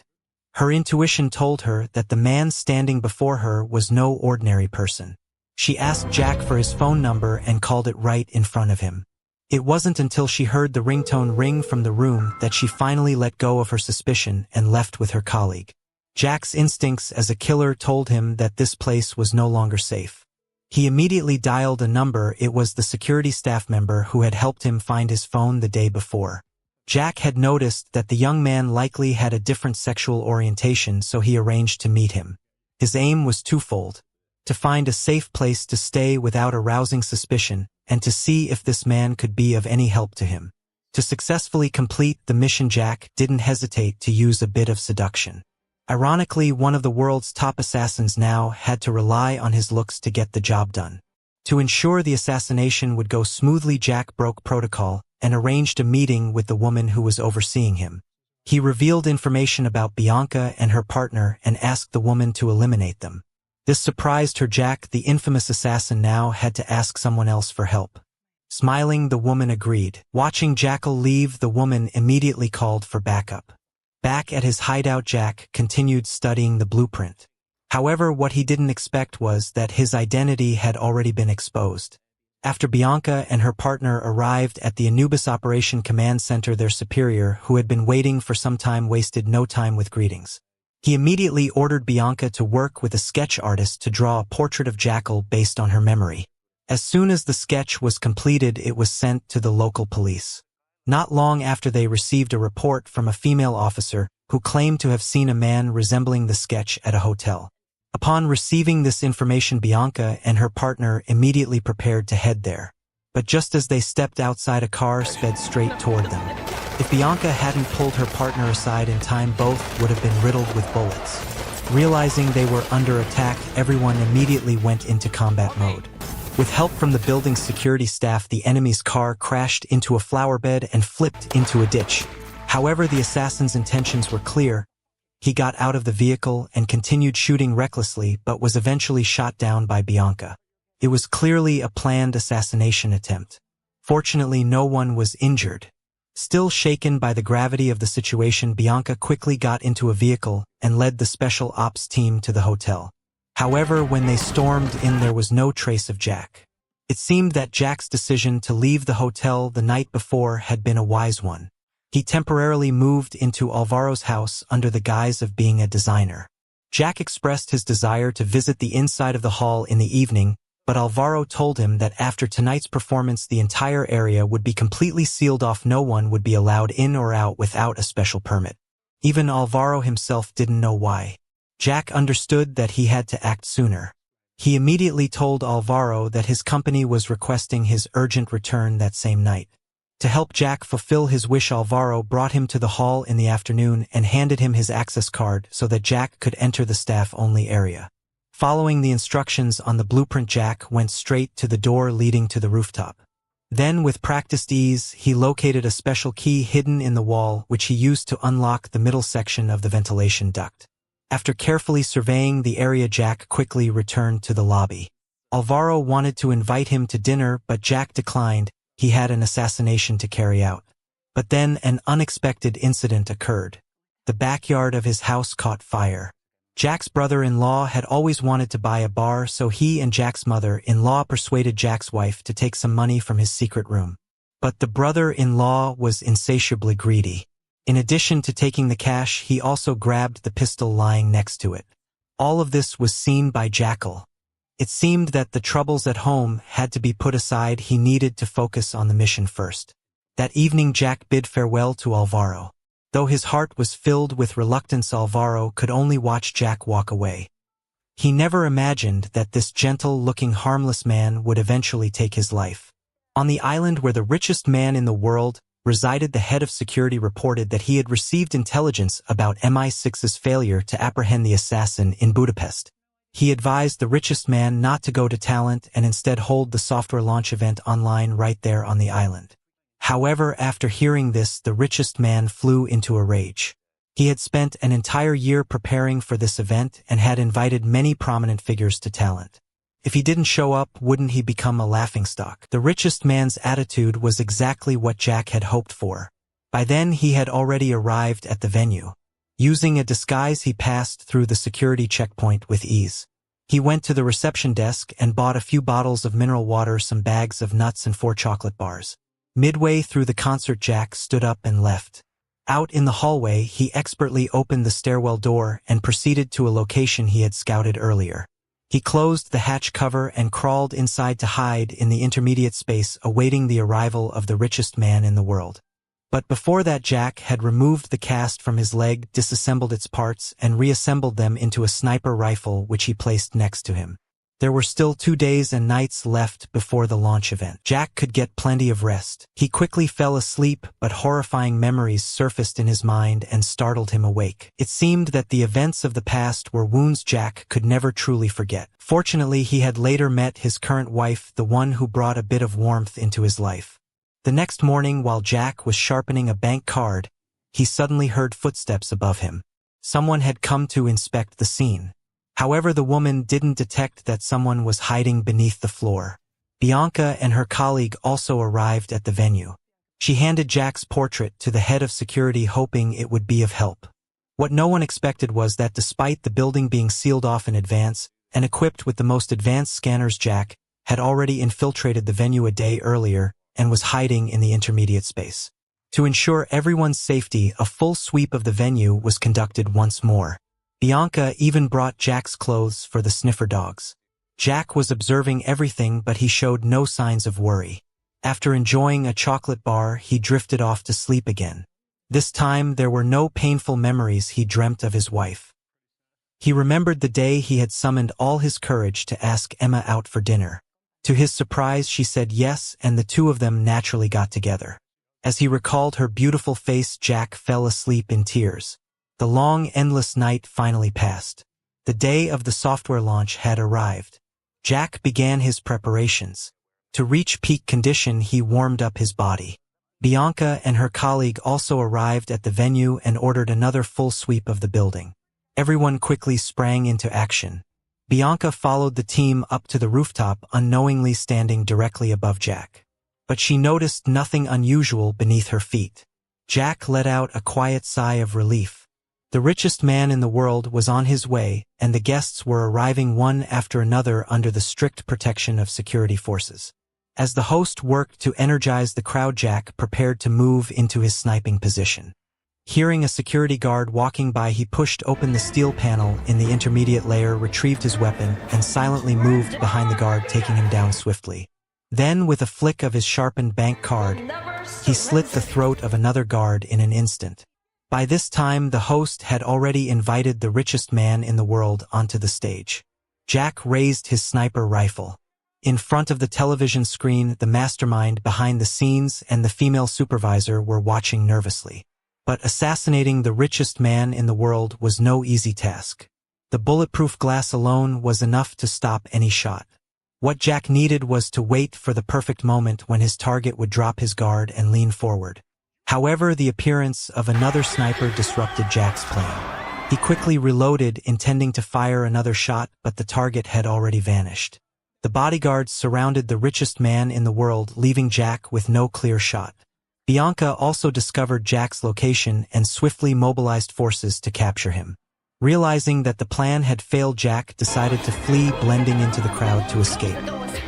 Speaker 1: Her intuition told her that the man standing before her was no ordinary person. She asked Jack for his phone number and called it right in front of him. It wasn't until she heard the ringtone ring from the room that she finally let go of her suspicion and left with her colleague. Jack's instincts as a killer told him that this place was no longer safe. He immediately dialed a number. It was the security staff member who had helped him find his phone the day before. Jack had noticed that the young man likely had a different sexual orientation, so he arranged to meet him. His aim was twofold: to find a safe place to stay without arousing suspicion, and to see if this man could be of any help to him. To successfully complete the mission, Jack didn't hesitate to use a bit of seduction. Ironically, one of the world's top assassins now had to rely on his looks to get the job done. To ensure the assassination would go smoothly, Jack broke protocol and arranged a meeting with the woman who was overseeing him. He revealed information about Bianca and her partner and asked the woman to eliminate them. This surprised her. Jack, the infamous assassin, now had to ask someone else for help. Smiling, the woman agreed. Watching Jackal leave, the woman immediately called for backup. Back at his hideout, Jack continued studying the blueprint. However, what he didn't expect was that his identity had already been exposed. After Bianca and her partner arrived at the Anubis Operation Command Center, their superior, who had been waiting for some time, wasted no time with greetings. He immediately ordered Bianca to work with a sketch artist to draw a portrait of Jackal based on her memory. As soon as the sketch was completed, it was sent to the local police. Not long after, they received a report from a female officer who claimed to have seen a man resembling the sketch at a hotel. Upon receiving this information, Bianca and her partner immediately prepared to head there. But just as they stepped outside, a car sped straight toward them. If Bianca hadn't pulled her partner aside in time, both would have been riddled with bullets. Realizing they were under attack, everyone immediately went into combat mode. With help from the building's security staff, the enemy's car crashed into a flower bed and flipped into a ditch. However, the assassin's intentions were clear. He got out of the vehicle and continued shooting recklessly, but was eventually shot down by Bianca. It was clearly a planned assassination attempt. Fortunately, no one was injured. Still shaken by the gravity of the situation, Bianca quickly got into a vehicle and led the special ops team to the hotel. However, when they stormed in, there was no trace of Jack. It seemed that Jack's decision to leave the hotel the night before had been a wise one. He temporarily moved into Alvaro's house under the guise of being a designer. Jack expressed his desire to visit the inside of the hall in the evening, but Alvaro told him that after tonight's performance, the entire area would be completely sealed off. No one would be allowed in or out without a special permit. Even Alvaro himself didn't know why. Jack understood that he had to act sooner. He immediately told Alvaro that his company was requesting his urgent return that same night. To help Jack fulfill his wish, Alvaro brought him to the hall in the afternoon and handed him his access card so that Jack could enter the staff-only area. Following the instructions on the blueprint, Jack went straight to the door leading to the rooftop. Then, with practiced ease, he located a special key hidden in the wall, which he used to unlock the middle section of the ventilation duct. After carefully surveying the area, Jack quickly returned to the lobby. Alvaro wanted to invite him to dinner, but Jack declined. He had an assassination to carry out. But then an unexpected incident occurred. The backyard of his house caught fire. Jack's brother-in-law had always wanted to buy a bar, so he and Jack's mother-in-law persuaded Jack's wife to take some money from his secret room. But the brother-in-law was insatiably greedy. In addition to taking the cash, he also grabbed the pistol lying next to it. All of this was seen by Jackal. It seemed that the troubles at home had to be put aside. He needed to focus on the mission first. That evening, Jack bid farewell to Alvaro. Though his heart was filled with reluctance, Alvaro could only watch Jack walk away. He never imagined that this gentle-looking, harmless man would eventually take his life. On the island where the richest man in the world resided, the head of security reported that he had received intelligence about MI6's failure to apprehend the assassin in Budapest. He advised the richest man not to go to Talent and instead hold the software launch event online right there on the island. However, after hearing this, the richest man flew into a rage. He had spent an entire year preparing for this event and had invited many prominent figures to Talent. If he didn't show up, wouldn't he become a laughingstock? The richest man's attitude was exactly what Jack had hoped for. By then, he had already arrived at the venue. Using a disguise, he passed through the security checkpoint with ease. He went to the reception desk and bought a few bottles of mineral water, some bags of nuts, and 4 chocolate bars. Midway through the concert, Jack stood up and left. Out in the hallway, he expertly opened the stairwell door and proceeded to a location he had scouted earlier. He closed the hatch cover and crawled inside to hide in the intermediate space, awaiting the arrival of the richest man in the world. But before that, Jack had removed the cast from his leg, disassembled its parts, and reassembled them into a sniper rifle, which he placed next to him. There were still 2 days and nights left before the launch event. Jack could get plenty of rest. He quickly fell asleep, but horrifying memories surfaced in his mind and startled him awake. It seemed that the events of the past were wounds Jack could never truly forget. Fortunately, he had later met his current wife, the one who brought a bit of warmth into his life. The next morning, while Jack was sharpening a bank card, he suddenly heard footsteps above him. Someone had come to inspect the scene. However, the woman didn't detect that someone was hiding beneath the floor. Bianca and her colleague also arrived at the venue. She handed Jack's portrait to the head of security, hoping it would be of help. What no one expected was that despite the building being sealed off in advance and equipped with the most advanced scanners, Jack had already infiltrated the venue a day earlier and was hiding in the intermediate space. To ensure everyone's safety, a full sweep of the venue was conducted once more. Bianca even brought Jack's clothes for the sniffer dogs. Jack was observing everything, but he showed no signs of worry. After enjoying a chocolate bar, he drifted off to sleep again. This time, there were no painful memories he dreamt of his wife. He remembered the day he had summoned all his courage to ask Emma out for dinner. To his surprise, she said yes, and the two of them naturally got together. As he recalled her beautiful face, Jack fell asleep in tears. The long, endless night finally passed. The day of the software launch had arrived. Jack began his preparations. To reach peak condition, he warmed up his body. Bianca and her colleague also arrived at the venue and ordered another full sweep of the building. Everyone quickly sprang into action. Bianca followed the team up to the rooftop, unknowingly standing directly above Jack. But she noticed nothing unusual beneath her feet. Jack let out a quiet sigh of relief. The richest man in the world was on his way, and the guests were arriving one after another under the strict protection of security forces. As the host worked to energize the crowd, Jack prepared to move into his sniping position. Hearing a security guard walking by, he pushed open the steel panel in the intermediate layer, retrieved his weapon, and silently moved behind the guard, taking him down swiftly. Then, with a flick of his sharpened bank card, he slit the throat of another guard in an instant. By this time, the host had already invited the richest man in the world onto the stage. Jack raised his sniper rifle. In front of the television screen, the mastermind behind the scenes and the female supervisor were watching nervously. But assassinating the richest man in the world was no easy task. The bulletproof glass alone was enough to stop any shot. What Jack needed was to wait for the perfect moment when his target would drop his guard and lean forward. However, the appearance of another sniper disrupted Jack's plan. He quickly reloaded, intending to fire another shot, but the target had already vanished. The bodyguards surrounded the richest man in the world, leaving Jack with no clear shot. Bianca also discovered Jack's location and swiftly mobilized forces to capture him. Realizing that the plan had failed, Jack decided to flee, blending into the crowd to escape.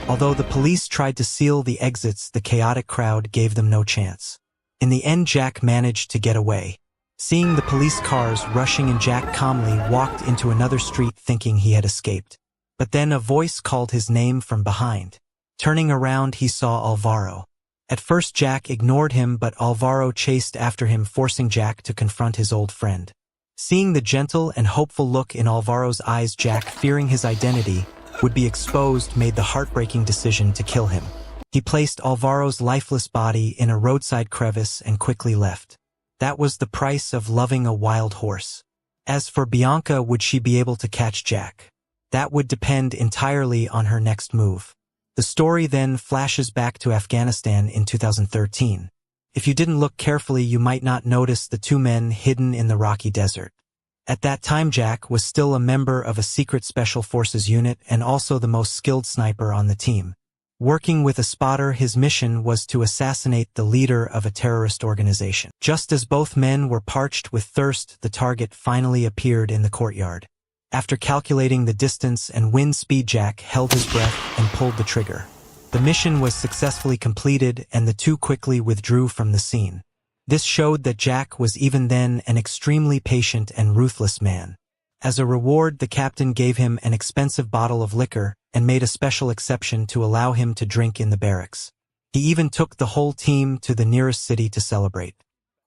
Speaker 1: Although the police tried to seal the exits, the chaotic crowd gave them no chance. In the end, Jack managed to get away. Seeing the police cars rushing in, Jack calmly walked into another street, thinking he had escaped. But then a voice called his name from behind. Turning around, he saw Alvaro. At first, Jack ignored him, but Alvaro chased after him, forcing Jack to confront his old friend. Seeing the gentle and hopeful look in Alvaro's eyes, Jack, fearing his identity would be exposed, made the heartbreaking decision to kill him. He placed Alvaro's lifeless body in a roadside crevice and quickly left. That was the price of loving a wild horse. As for Bianca, would she be able to catch Jack? That would depend entirely on her next move. The story then flashes back to Afghanistan in 2013. If you didn't look carefully, you might not notice the two men hidden in the rocky desert. At that time, Jack was still a member of a secret special forces unit and also the most skilled sniper on the team. Working with a spotter, his mission was to assassinate the leader of a terrorist organization. Just as both men were parched with thirst, the target finally appeared in the courtyard. After calculating the distance and wind speed, Jack held his breath and pulled the trigger. The mission was successfully completed, and the two quickly withdrew from the scene. This showed that Jack was even then an extremely patient and ruthless man. As a reward, the captain gave him an expensive bottle of liquor and made a special exception to allow him to drink in the barracks. He even took the whole team to the nearest city to celebrate.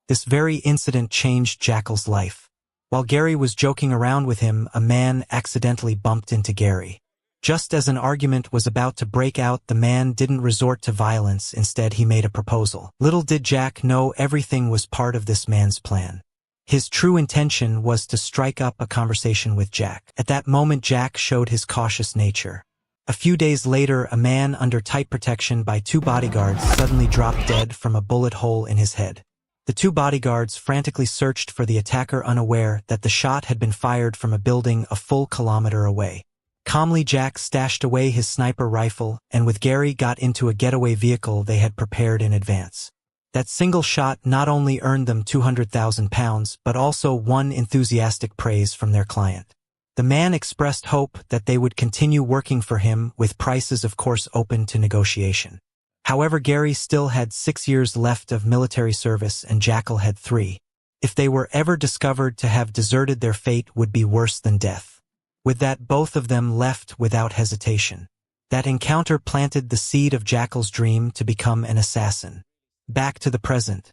Speaker 1: This very incident changed Jackal's life. While Gary was joking around with him, a man accidentally bumped into Gary. Just as an argument was about to break out, the man didn't resort to violence. Instead, he made a proposal. Little did Jack know everything was part of this man's plan. His true intention was to strike up a conversation with Jack. At that moment, Jack showed his cautious nature. A few days later, a man under tight protection by two bodyguards suddenly dropped dead from a bullet hole in his head. The two bodyguards frantically searched for the attacker, unaware that the shot had been fired from a building a full kilometer away. Calmly, Jack stashed away his sniper rifle and with Gary got into a getaway vehicle they had prepared in advance. That single shot not only earned them £200,000 but also won enthusiastic praise from their client. The man expressed hope that they would continue working for him, with prices of course open to negotiation. However, Gary still had 6 years left of military service and Jackal had 3. If they were ever discovered to have deserted, their fate would be worse than death. With that, both of them left without hesitation. That encounter planted the seed of Jackal's dream to become an assassin. Back to the present.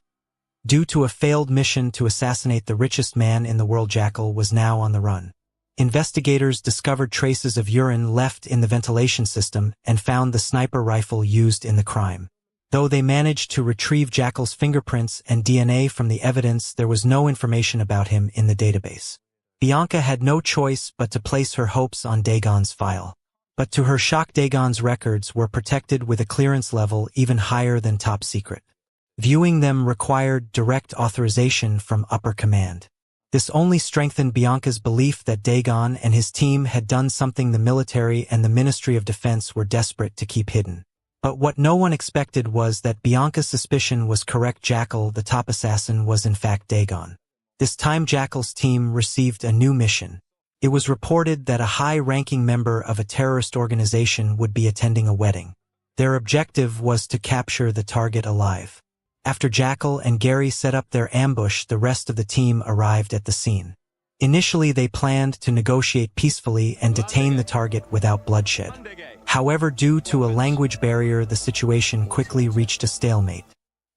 Speaker 1: Due to a failed mission to assassinate the richest man in the world, Jackal was now on the run. Investigators discovered traces of urine left in the ventilation system and found the sniper rifle used in the crime. Though they managed to retrieve Jackal's fingerprints and DNA from the evidence, there was no information about him in the database. Bianca had no choice but to place her hopes on Dagon's file. But to her shock, Dagon's records were protected with a clearance level even higher than top secret. Viewing them required direct authorization from upper command. This only strengthened Bianca's belief that Dagon and his team had done something the military and the Ministry of Defense were desperate to keep hidden. But what no one expected was that Bianca's suspicion was correct. Jackal, the top assassin, was in fact Dagon. This time Jackal's team received a new mission. It was reported that a high-ranking member of a terrorist organization would be attending a wedding. Their objective was to capture the target alive. After Jackal and Gary set up their ambush, the rest of the team arrived at the scene. Initially, they planned to negotiate peacefully and detain the target without bloodshed. However, due to a language barrier, the situation quickly reached a stalemate.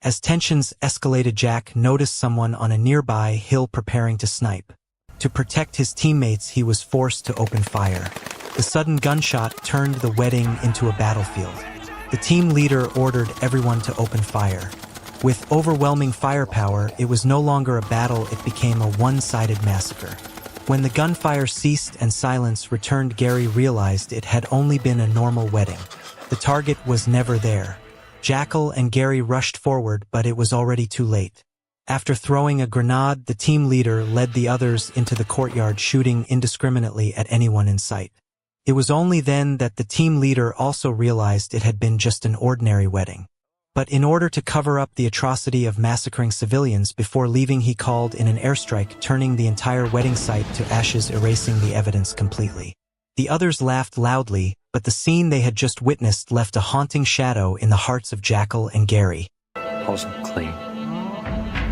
Speaker 1: As tensions escalated, Jack noticed someone on a nearby hill preparing to snipe. To protect his teammates, he was forced to open fire. The sudden gunshot turned the wedding into a battlefield. The team leader ordered everyone to open fire. With overwhelming firepower, it was no longer a battle, it became a one-sided massacre. When the gunfire ceased and silence returned, Gary realized it had only been a normal wedding. The target was never there. Jackal and Gary rushed forward, but it was already too late. After throwing a grenade, the team leader led the others into the courtyard, shooting indiscriminately at anyone in sight. It was only then that the team leader also realized it had been just an ordinary wedding. But in order to cover up the atrocity of massacring civilians before leaving, he called in an airstrike, turning the entire wedding site to ashes, erasing the evidence completely. The others laughed loudly, but the scene they had just witnessed left a haunting shadow in the hearts of Jackal and Gary.
Speaker 10: Wasn't clean.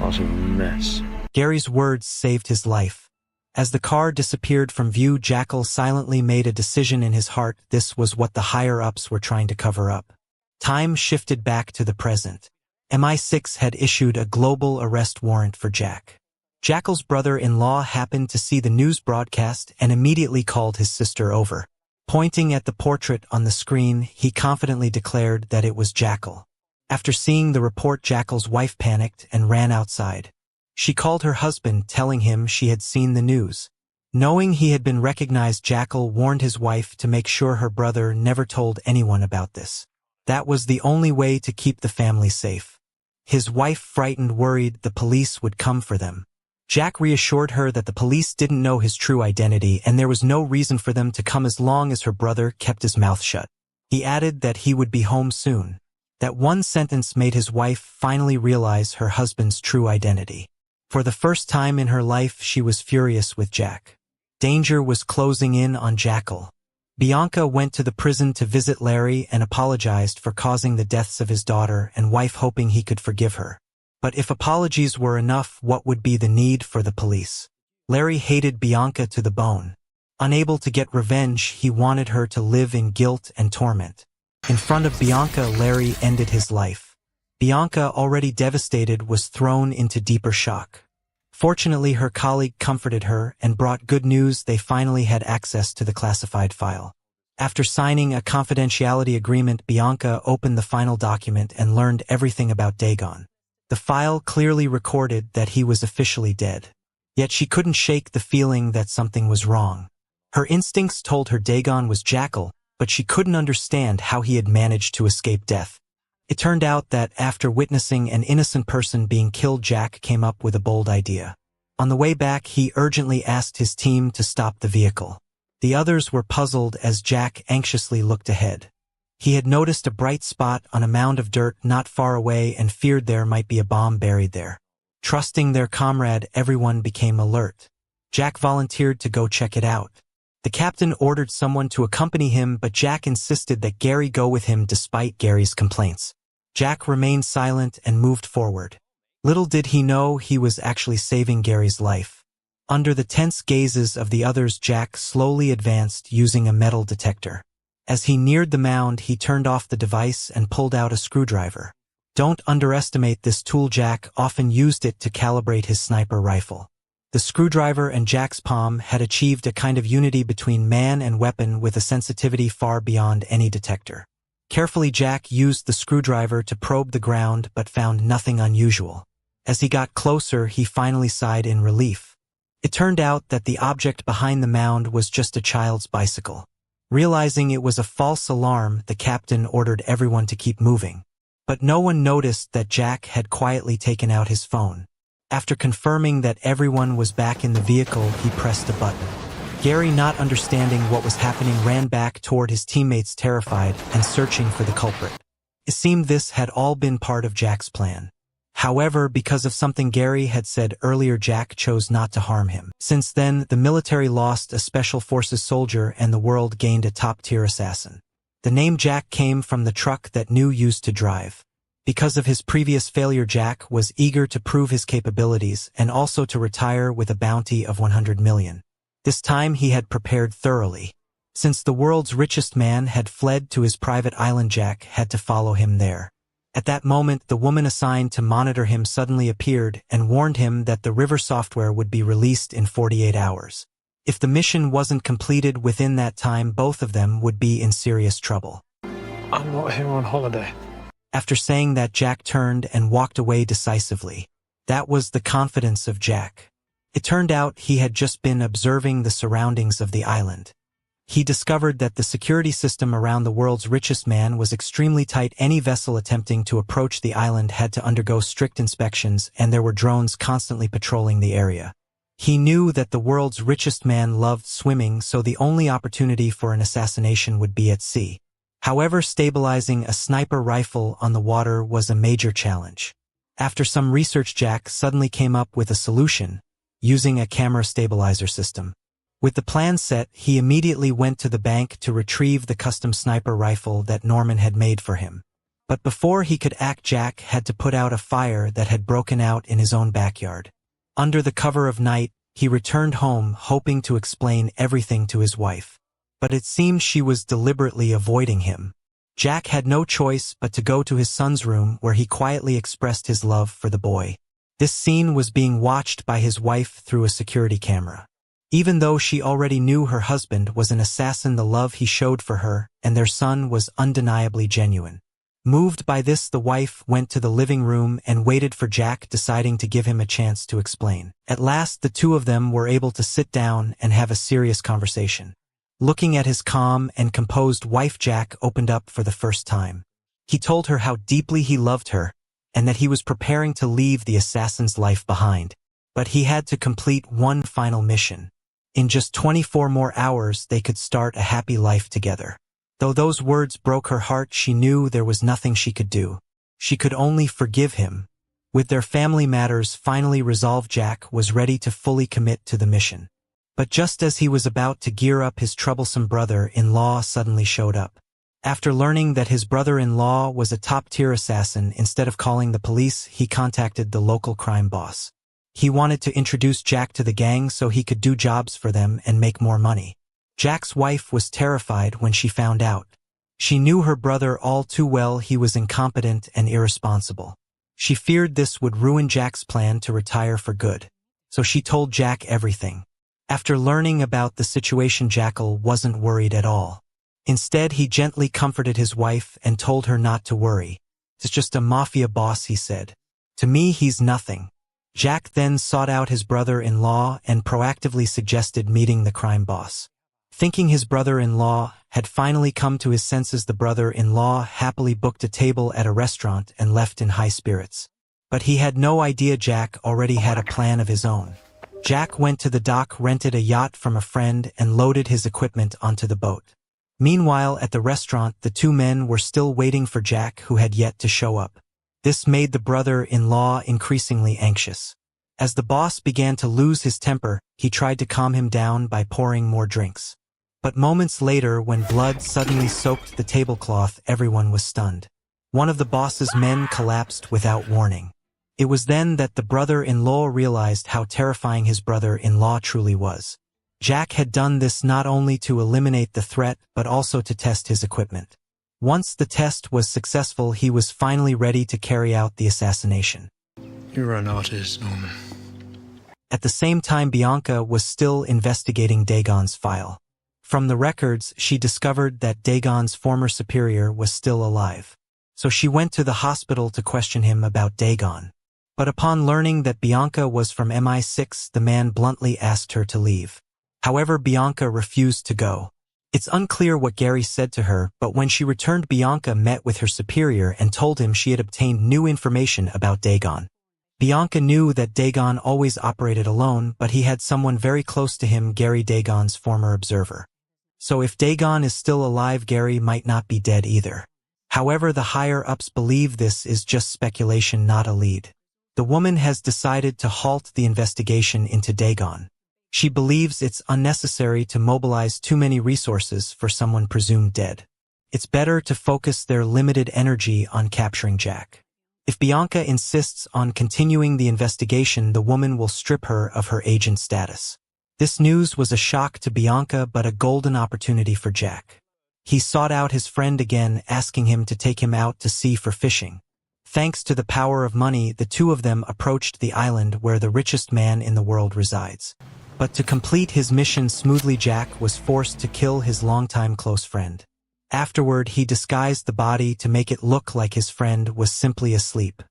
Speaker 10: Was a mess.
Speaker 1: Gary's words saved his life. As the car disappeared from view, Jackal silently made a decision in his heart. This was what the higher-ups were trying to cover up. Time shifted back to the present. MI6 had issued a global arrest warrant for Jack. Jackal's brother-in-law happened to see the news broadcast and immediately called his sister over. Pointing at the portrait on the screen, he confidently declared that it was Jackal. After seeing the report, Jackal's wife panicked and ran outside. She called her husband, telling him she had seen the news. Knowing he had been recognized, Jackal warned his wife to make sure her brother never told anyone about this. That was the only way to keep the family safe. His wife, frightened, worried the police would come for them. Jack reassured her that the police didn't know his true identity and there was no reason for them to come as long as her brother kept his mouth shut. He added that he would be home soon. That one sentence made his wife finally realize her husband's true identity. For the first time in her life, she was furious with Jack. Danger was closing in on Jackal. Bianca went to the prison to visit Larry and apologized for causing the deaths of his daughter and wife, hoping he could forgive her. But if apologies were enough, what would be the need for the police? Larry hated Bianca to the bone. Unable to get revenge, he wanted her to live in guilt and torment. In front of Bianca, Larry ended his life. Bianca, already devastated, was thrown into deeper shock. Fortunately, her colleague comforted her and brought good news. They finally had access to the classified file. After signing a confidentiality agreement, Bianca opened the final document and learned everything about Dagon. The file clearly recorded that he was officially dead. Yet she couldn't shake the feeling that something was wrong. Her instincts told her Dagon was Jackal, but she couldn't understand how he had managed to escape death. It turned out that after witnessing an innocent person being killed, Jack came up with a bold idea. On the way back, he urgently asked his team to stop the vehicle. The others were puzzled as Jack anxiously looked ahead. He had noticed a bright spot on a mound of dirt not far away and feared there might be a bomb buried there. Trusting their comrade, everyone became alert. Jack volunteered to go check it out. The captain ordered someone to accompany him, but Jack insisted that Gary go with him despite Gary's complaints. Jack remained silent and moved forward. Little did he know he was actually saving Gary's life. Under the tense gazes of the others, Jack slowly advanced using a metal detector. As he neared the mound, he turned off the device and pulled out a screwdriver. Don't underestimate this tool. Jack often used it to calibrate his sniper rifle. The screwdriver and Jack's palm had achieved a kind of unity between man and weapon with a sensitivity far beyond any detector. Carefully, Jack used the screwdriver to probe the ground but found nothing unusual. As he got closer, he finally sighed in relief. It turned out that the object behind the mound was just a child's bicycle. Realizing it was a false alarm, the captain ordered everyone to keep moving. But no one noticed that Jack had quietly taken out his phone. After confirming that everyone was back in the vehicle, he pressed a button. Gary, not understanding what was happening, ran back toward his teammates, terrified and searching for the culprit. It seemed this had all been part of Jack's plan. However, because of something Gary had said earlier, Jack chose not to harm him. Since then, the military lost a special forces soldier and the world gained a top-tier assassin. The name Jack came from the truck that New used to drive. Because of his previous failure, Jack was eager to prove his capabilities and also to retire with a bounty of 100 million. This time he had prepared thoroughly. Since the world's richest man had fled to his private island, Jack had to follow him there. At that moment, the woman assigned to monitor him suddenly appeared and warned him that the river software would be released in 48 hours. If the mission wasn't completed within that time, both of them would be in serious trouble.
Speaker 7: I'm not here on holiday.
Speaker 1: After saying that, Jack turned and walked away decisively. That was the confidence of Jack. It turned out he had just been observing the surroundings of the island. He discovered that the security system around the world's richest man was extremely tight. Any vessel attempting to approach the island had to undergo strict inspections, and there were drones constantly patrolling the area. He knew that the world's richest man loved swimming, so the only opportunity for an assassination would be at sea. However, stabilizing a sniper rifle on the water was a major challenge. After some research, Jack suddenly came up with a solution, using a camera stabilizer system. With the plan set, he immediately went to the bank to retrieve the custom sniper rifle that Norman had made for him. But before he could act, Jack had to put out a fire that had broken out in his own backyard. Under the cover of night, he returned home, hoping to explain everything to his wife. But it seemed she was deliberately avoiding him. Jack had no choice but to go to his son's room, where he quietly expressed his love for the boy. This scene was being watched by his wife through a security camera. Even though she already knew her husband was an assassin, the love he showed for her and their son was undeniably genuine. Moved by this, the wife went to the living room and waited for Jack, deciding to give him a chance to explain. At last, the two of them were able to sit down and have a serious conversation. Looking at his calm and composed wife, Jack opened up for the first time. He told her how deeply he loved her and that he was preparing to leave the assassin's life behind. But he had to complete one final mission. In just 24 more hours, they could start a happy life together. Though those words broke her heart, she knew there was nothing she could do. She could only forgive him. With their family matters finally resolved, Jack was ready to fully commit to the mission. But just as he was about to gear up, his troublesome brother-in-law suddenly showed up. After learning that his brother-in-law was a top-tier assassin, instead of calling the police, he contacted the local crime boss. He wanted to introduce Jack to the gang so he could do jobs for them and make more money. Jack's wife was terrified when she found out. She knew her brother all too well. He was incompetent and irresponsible. She feared this would ruin Jack's plan to retire for good. So she told Jack everything. After learning about the situation, Jackal wasn't worried at all. Instead, he gently comforted his wife and told her not to worry. "It's just a mafia boss," he said. "To me, he's nothing." Jack then sought out his brother-in-law and proactively suggested meeting the crime boss. Thinking his brother-in-law had finally come to his senses, the brother-in-law happily booked a table at a restaurant and left in high spirits. But he had no idea Jack already had a plan of his own. Jack went to the dock, rented a yacht from a friend, and loaded his equipment onto the boat. Meanwhile, at the restaurant, the two men were still waiting for Jack, who had yet to show up. This made the brother-in-law increasingly anxious. As the boss began to lose his temper, he tried to calm him down by pouring more drinks. But moments later, when blood suddenly soaked the tablecloth, everyone was stunned. One of the boss's men collapsed without warning. It was then that the brother-in-law realized how terrifying his brother-in-law truly was. Jack had done this not only to eliminate the threat, but also to test his equipment. Once the test was successful, he was finally ready to carry out the assassination.
Speaker 9: You're an artist, Norman.
Speaker 1: At the same time, Bianca was still investigating Dagon's file. From the records, she discovered that Dagon's former superior was still alive. So she went to the hospital to question him about Dagon. But upon learning that Bianca was from MI6, the man bluntly asked her to leave. However, Bianca refused to go. It's unclear what Gary said to her, but when she returned, Bianca met with her superior and told him she had obtained new information about Dagon. Bianca knew that Dagon always operated alone, but he had someone very close to him, Gary, Dagon's former observer. So if Dagon is still alive, Gary might not be dead either. However, the higher-ups believe this is just speculation, not a lead. The woman has decided to halt the investigation into Dagon. She believes it's unnecessary to mobilize too many resources for someone presumed dead. It's better to focus their limited energy on capturing Jack. If Bianca insists on continuing the investigation, the woman will strip her of her agent status. This news was a shock to Bianca, but a golden opportunity for Jack. He sought out his friend again, asking him to take him out to sea for fishing. Thanks to the power of money, the two of them approached the island where the richest man in the world resides. But to complete his mission smoothly, Jack was forced to kill his longtime close friend. Afterward, he disguised the body to make it look like his friend was simply asleep.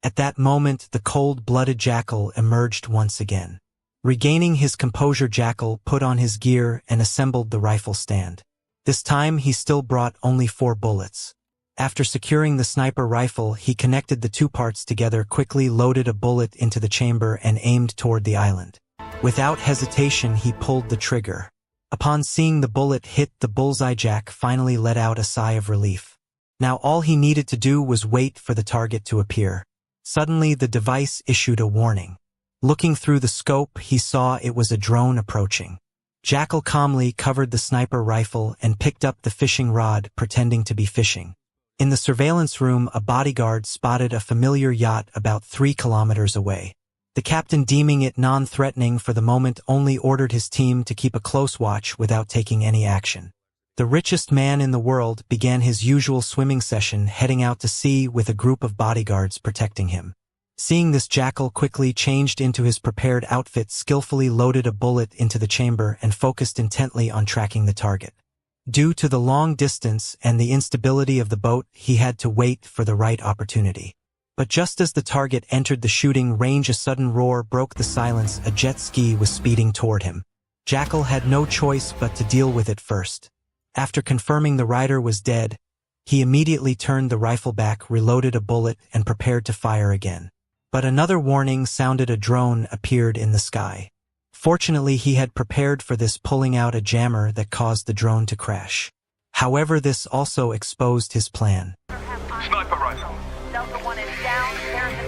Speaker 1: At that moment, the cold-blooded Jackal emerged once again. Regaining his composure, Jackal put on his gear and assembled the rifle stand. This time, he still brought only 4 bullets. After securing the sniper rifle, he connected the 2 parts together, quickly loaded a bullet into the chamber, and aimed toward the island. Without hesitation, he pulled the trigger. Upon seeing the bullet hit the bullseye, Jack finally let out a sigh of relief. Now all he needed to do was wait for the target to appear. Suddenly, the device issued a warning. Looking through the scope, he saw it was a drone approaching. Jackal calmly covered the sniper rifle and picked up the fishing rod, pretending to be fishing. In the surveillance room, a bodyguard spotted a familiar yacht about 3 kilometers away. The captain, deeming it non-threatening for the moment, only ordered his team to keep a close watch without taking any action. The richest man in the world began his usual swimming session, heading out to sea with a group of bodyguards protecting him. Seeing this, Jackal quickly changed into his prepared outfit, skillfully loaded a bullet into the chamber, and focused intently on tracking the target. Due to the long distance and the instability of the boat, he had to wait for the right opportunity. But just as the target entered the shooting range, a sudden roar broke the silence. A jet ski was speeding toward him. Jackal had no choice but to deal with it first. After confirming the rider was dead, he immediately turned the rifle back, reloaded a bullet, and prepared to fire again. But another warning sounded. A drone appeared in the sky. Fortunately, he had prepared for this, pulling out a jammer that caused the drone to crash. However, this also exposed his plan.
Speaker 2: Sniper rifle.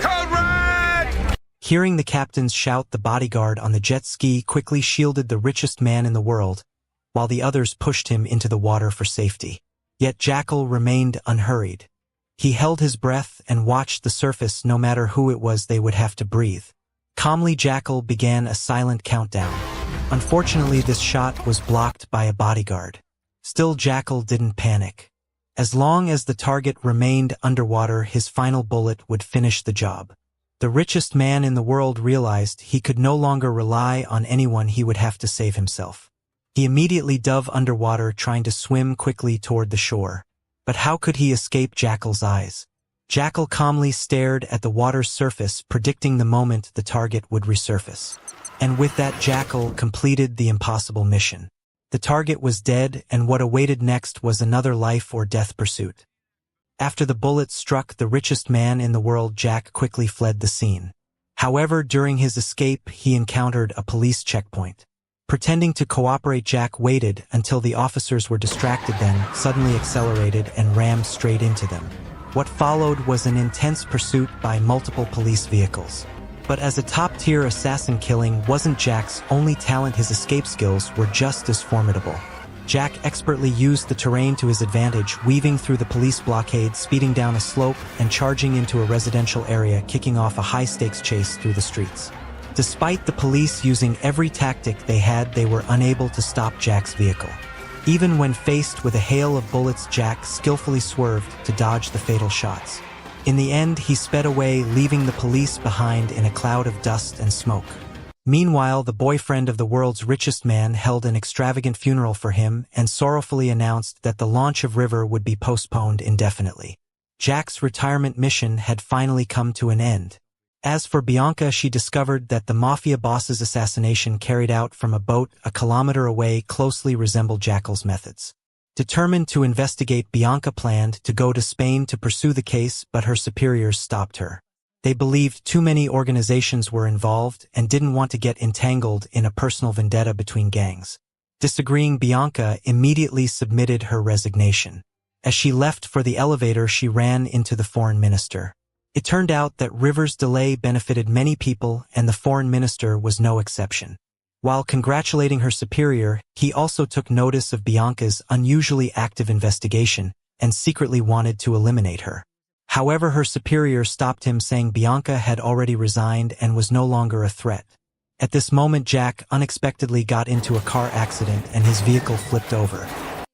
Speaker 2: Code red!
Speaker 1: Hearing the captain's shout, the bodyguard on the jet ski quickly shielded the richest man in the world, while the others pushed him into the water for safety. Yet Jackal remained unhurried. He held his breath and watched the surface. No matter who it was, they would have to breathe. Calmly, Jackal began a silent countdown. Unfortunately, this shot was blocked by a bodyguard. Still, Jackal didn't panic. As long as the target remained underwater, his final bullet would finish the job. The richest man in the world realized he could no longer rely on anyone. He would have to save himself. He immediately dove underwater, trying to swim quickly toward the shore. But how could he escape Jackal's eyes? Jackal calmly stared at the water's surface, predicting the moment the target would resurface. And with that, Jackal completed the impossible mission. The target was dead, and what awaited next was another life-or-death pursuit. After the bullet struck the richest man in the world, Jack quickly fled the scene. However, during his escape, he encountered a police checkpoint. Pretending to cooperate, Jack waited until the officers were distracted, then suddenly accelerated and rammed straight into them. What followed was an intense pursuit by multiple police vehicles. But as a top-tier assassin, killing wasn't Jack's only talent. His escape skills were just as formidable. Jack expertly used the terrain to his advantage, weaving through the police blockade, speeding down a slope, and charging into a residential area, kicking off a high-stakes chase through the streets. Despite the police using every tactic they had, they were unable to stop Jack's vehicle. Even when faced with a hail of bullets, Jack skillfully swerved to dodge the fatal shots. In the end, he sped away, leaving the police behind in a cloud of dust and smoke. Meanwhile, the boyfriend of the world's richest man held an extravagant funeral for him and sorrowfully announced that the launch of River would be postponed indefinitely. Jack's retirement mission had finally come to an end. As for Bianca, she discovered that the mafia boss's assassination carried out from a boat a kilometer away closely resembled Jackal's methods. Determined to investigate, Bianca planned to go to Spain to pursue the case, but her superiors stopped her. They believed too many organizations were involved and didn't want to get entangled in a personal vendetta between gangs. Disagreeing, Bianca immediately submitted her resignation. As she left for the elevator, she ran into the foreign minister. It turned out that River's delay benefited many people, and the foreign minister was no exception. While congratulating her superior, he also took notice of Bianca's unusually active investigation and secretly wanted to eliminate her. However, her superior stopped him, saying Bianca had already resigned and was no longer a threat. At this moment, Jack unexpectedly got into a car accident and his vehicle flipped over.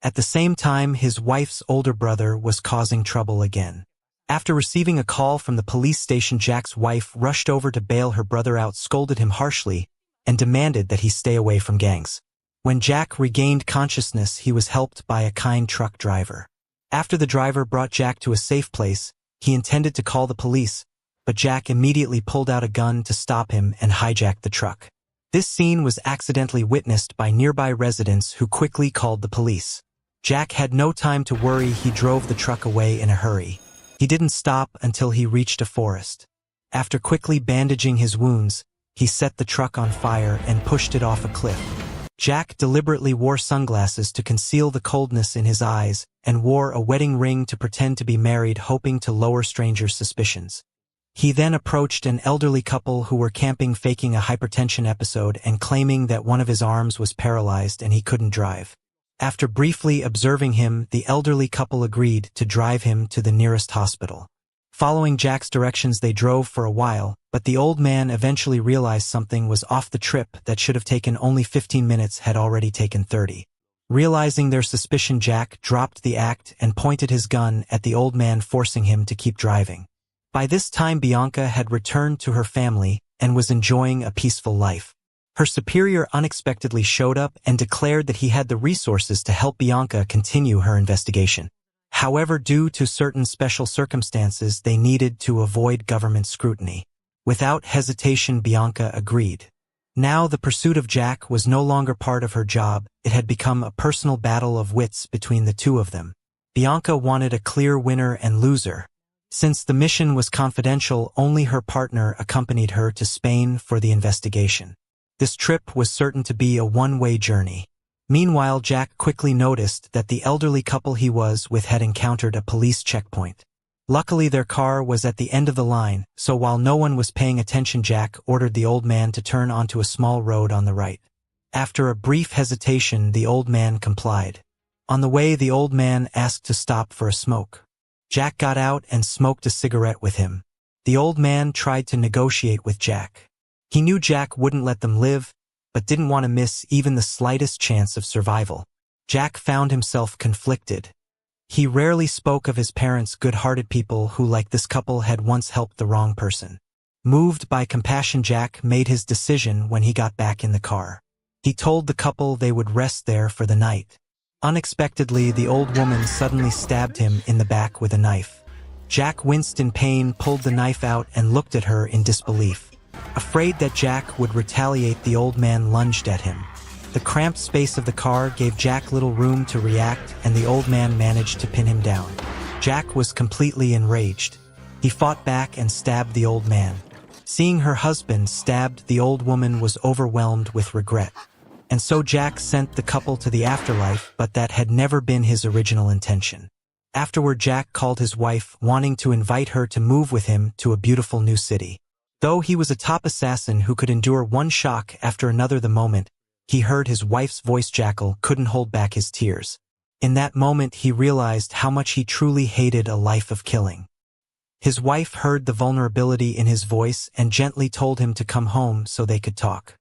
Speaker 1: At the same time, his wife's older brother was causing trouble again. After receiving a call from the police station, Jack's wife rushed over to bail her brother out, scolded him harshly, and demanded that he stay away from gangs. When Jack regained consciousness, he was helped by a kind truck driver. After the driver brought Jack to a safe place, he intended to call the police, but Jack immediately pulled out a gun to stop him and hijacked the truck. This scene was accidentally witnessed by nearby residents who quickly called the police. Jack had no time to worry. He drove the truck away in a hurry. He didn't stop until he reached a forest. After quickly bandaging his wounds, he set the truck on fire and pushed it off a cliff. Jack deliberately wore sunglasses to conceal the coldness in his eyes and wore a wedding ring to pretend to be married, hoping to lower strangers' suspicions. He then approached an elderly couple who were camping, faking a hypertension episode and claiming that one of his arms was paralyzed and he couldn't drive. After briefly observing him, the elderly couple agreed to drive him to the nearest hospital. Following Jack's directions, they drove for a while, but the old man eventually realized something was off. The trip that should have taken only 15 minutes had already taken 30. Realizing their suspicion, Jack dropped the act and pointed his gun at the old man, forcing him to keep driving. By this time, Bianca had returned to her family and was enjoying a peaceful life. Her superior unexpectedly showed up and declared that he had the resources to help Bianca continue her investigation. However, due to certain special circumstances, they needed to avoid government scrutiny. Without hesitation, Bianca agreed. Now the pursuit of Jack was no longer part of her job. It had become a personal battle of wits between the two of them. Bianca wanted a clear winner and loser. Since the mission was confidential, only her partner accompanied her to Spain for the investigation. This trip was certain to be a one-way journey. Meanwhile, Jack quickly noticed that the elderly couple he was with had encountered a police checkpoint. Luckily, their car was at the end of the line, so while no one was paying attention, Jack ordered the old man to turn onto a small road on the right. After a brief hesitation, the old man complied. On the way, the old man asked to stop for a smoke. Jack got out and smoked a cigarette with him. The old man tried to negotiate with Jack. He knew Jack wouldn't let them live, but didn't want to miss even the slightest chance of survival. Jack found himself conflicted. He rarely spoke of his parents, good-hearted people who, like this couple, had once helped the wrong person. Moved by compassion, Jack made his decision when he got back in the car. He told the couple they would rest there for the night. Unexpectedly, the old woman suddenly stabbed him in the back with a knife. Jack winced in pain, pulled the knife out, and looked at her in disbelief. Afraid that Jack would retaliate, the old man lunged at him. The cramped space of the car gave Jack little room to react, and the old man managed to pin him down. Jack was completely enraged. He fought back and stabbed the old man. Seeing her husband stabbed, the old woman was overwhelmed with regret. And so Jack sent the couple to the afterlife, but that had never been his original intention. Afterward, Jack called his wife, wanting to invite her to move with him to a beautiful new city. Though he was a top assassin who could endure one shock after another, the moment he heard his wife's voice. Jackal couldn't hold back his tears. In that moment he realized how much he truly hated a life of killing. His wife heard the vulnerability in his voice and gently told him to come home so they could talk.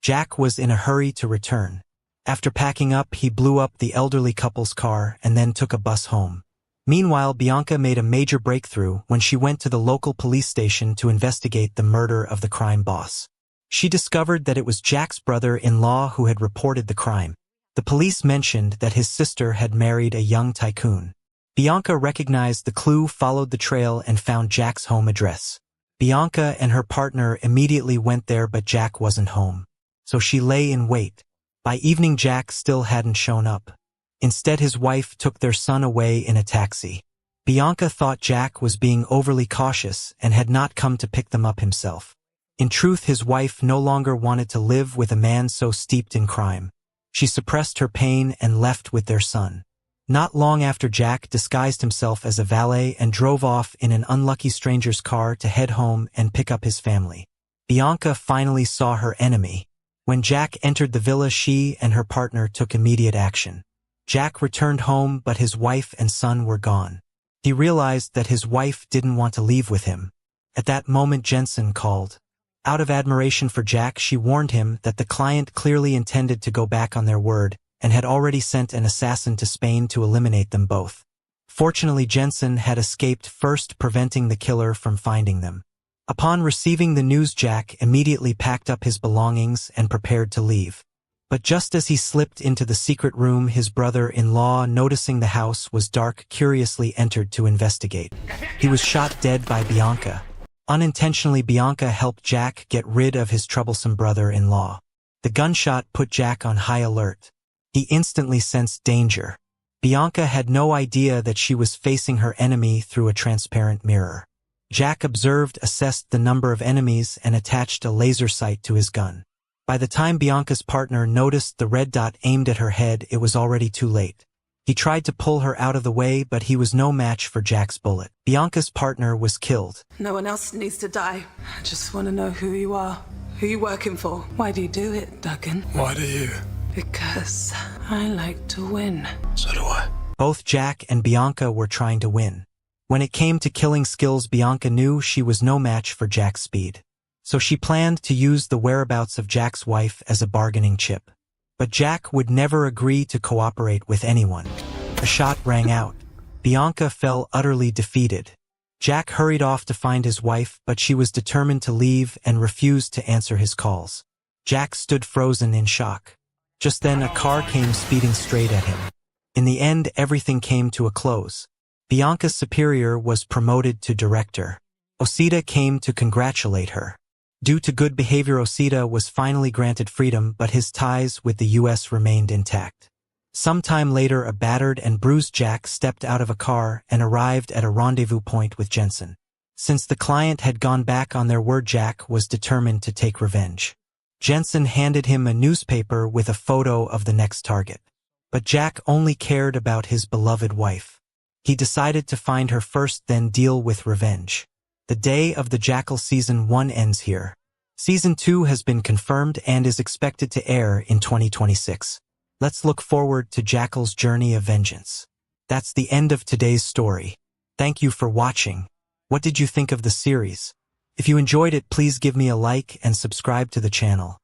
Speaker 1: Jack was in a hurry to return. After packing up, he blew up the elderly couple's car and then took a bus home. Meanwhile, Bianca made a major breakthrough when she went to the local police station to investigate the murder of the crime boss. She discovered that it was Jack's brother-in-law who had reported the crime. The police mentioned that his sister had married a young tycoon. Bianca recognized the clue, followed the trail, and found Jack's home address. Bianca and her partner immediately went there, but Jack wasn't home. So she lay in wait. By evening, Jack still hadn't shown up. Instead, his wife took their son away in a taxi. Bianca thought Jack was being overly cautious and had not come to pick them up himself. In truth, his wife no longer wanted to live with a man so steeped in crime. She suppressed her pain and left with their son. Not long after, Jack disguised himself as a valet and drove off in an unlucky stranger's car to head home and pick up his family. Bianca finally saw her enemy. When Jack entered the villa, she and her partner took immediate action. Jack returned home, but his wife and son were gone. He realized that his wife didn't want to leave with him. At that moment, Jensen called. Out of admiration for Jack, she warned him that the client clearly intended to go back on their word and had already sent an assassin to Spain to eliminate them both. Fortunately, Jensen had escaped first, preventing the killer from finding them. Upon receiving the news, Jack immediately packed up his belongings and prepared to leave. But just as he slipped into the secret room, his brother-in-law, noticing the house was dark, curiously entered to investigate. He was shot dead by Bianca. Unintentionally, Bianca helped Jack get rid of his troublesome brother-in-law. The gunshot put Jack on high alert. He instantly sensed danger. Bianca had no idea that she was facing her enemy through a transparent mirror. Jack observed, assessed the number of enemies, and attached a laser sight to his gun. By the time Bianca's partner noticed the red dot aimed at her head, it was already too late. He tried to pull her out of the way, but he was no match for Jack's bullet. Bianca's partner was killed.
Speaker 5: No one else needs to die. I just want to know who you are. Who you working for? Why do you do it, Duggan?
Speaker 9: Why do you?
Speaker 5: Because I like to win.
Speaker 9: So do I.
Speaker 1: Both Jack and Bianca were trying to win. When it came to killing skills, Bianca knew she was no match for Jack's speed. So she planned to use the whereabouts of Jack's wife as a bargaining chip. But Jack would never agree to cooperate with anyone. A shot rang out. Bianca fell utterly defeated. Jack hurried off to find his wife, but she was determined to leave and refused to answer his calls. Jack stood frozen in shock. Just then, a car came speeding straight at him. In the end, everything came to a close. Bianca's superior was promoted to director. Osita came to congratulate her. Due to good behavior, Osita was finally granted freedom, but his ties with the U.S. remained intact. Sometime later, a battered and bruised Jack stepped out of a car and arrived at a rendezvous point with Jensen. Since the client had gone back on their word, Jack was determined to take revenge. Jensen handed him a newspaper with a photo of the next target. But Jack only cared about his beloved wife. He decided to find her first, then deal with revenge. The day of the Jackal Season 1 ends here. Season 2 has been confirmed and is expected to air in 2026. Let's look forward to Jackal's journey of vengeance. That's the end of today's story. Thank you for watching. What did you think of the series? If you enjoyed it, please give me a like and subscribe to the channel.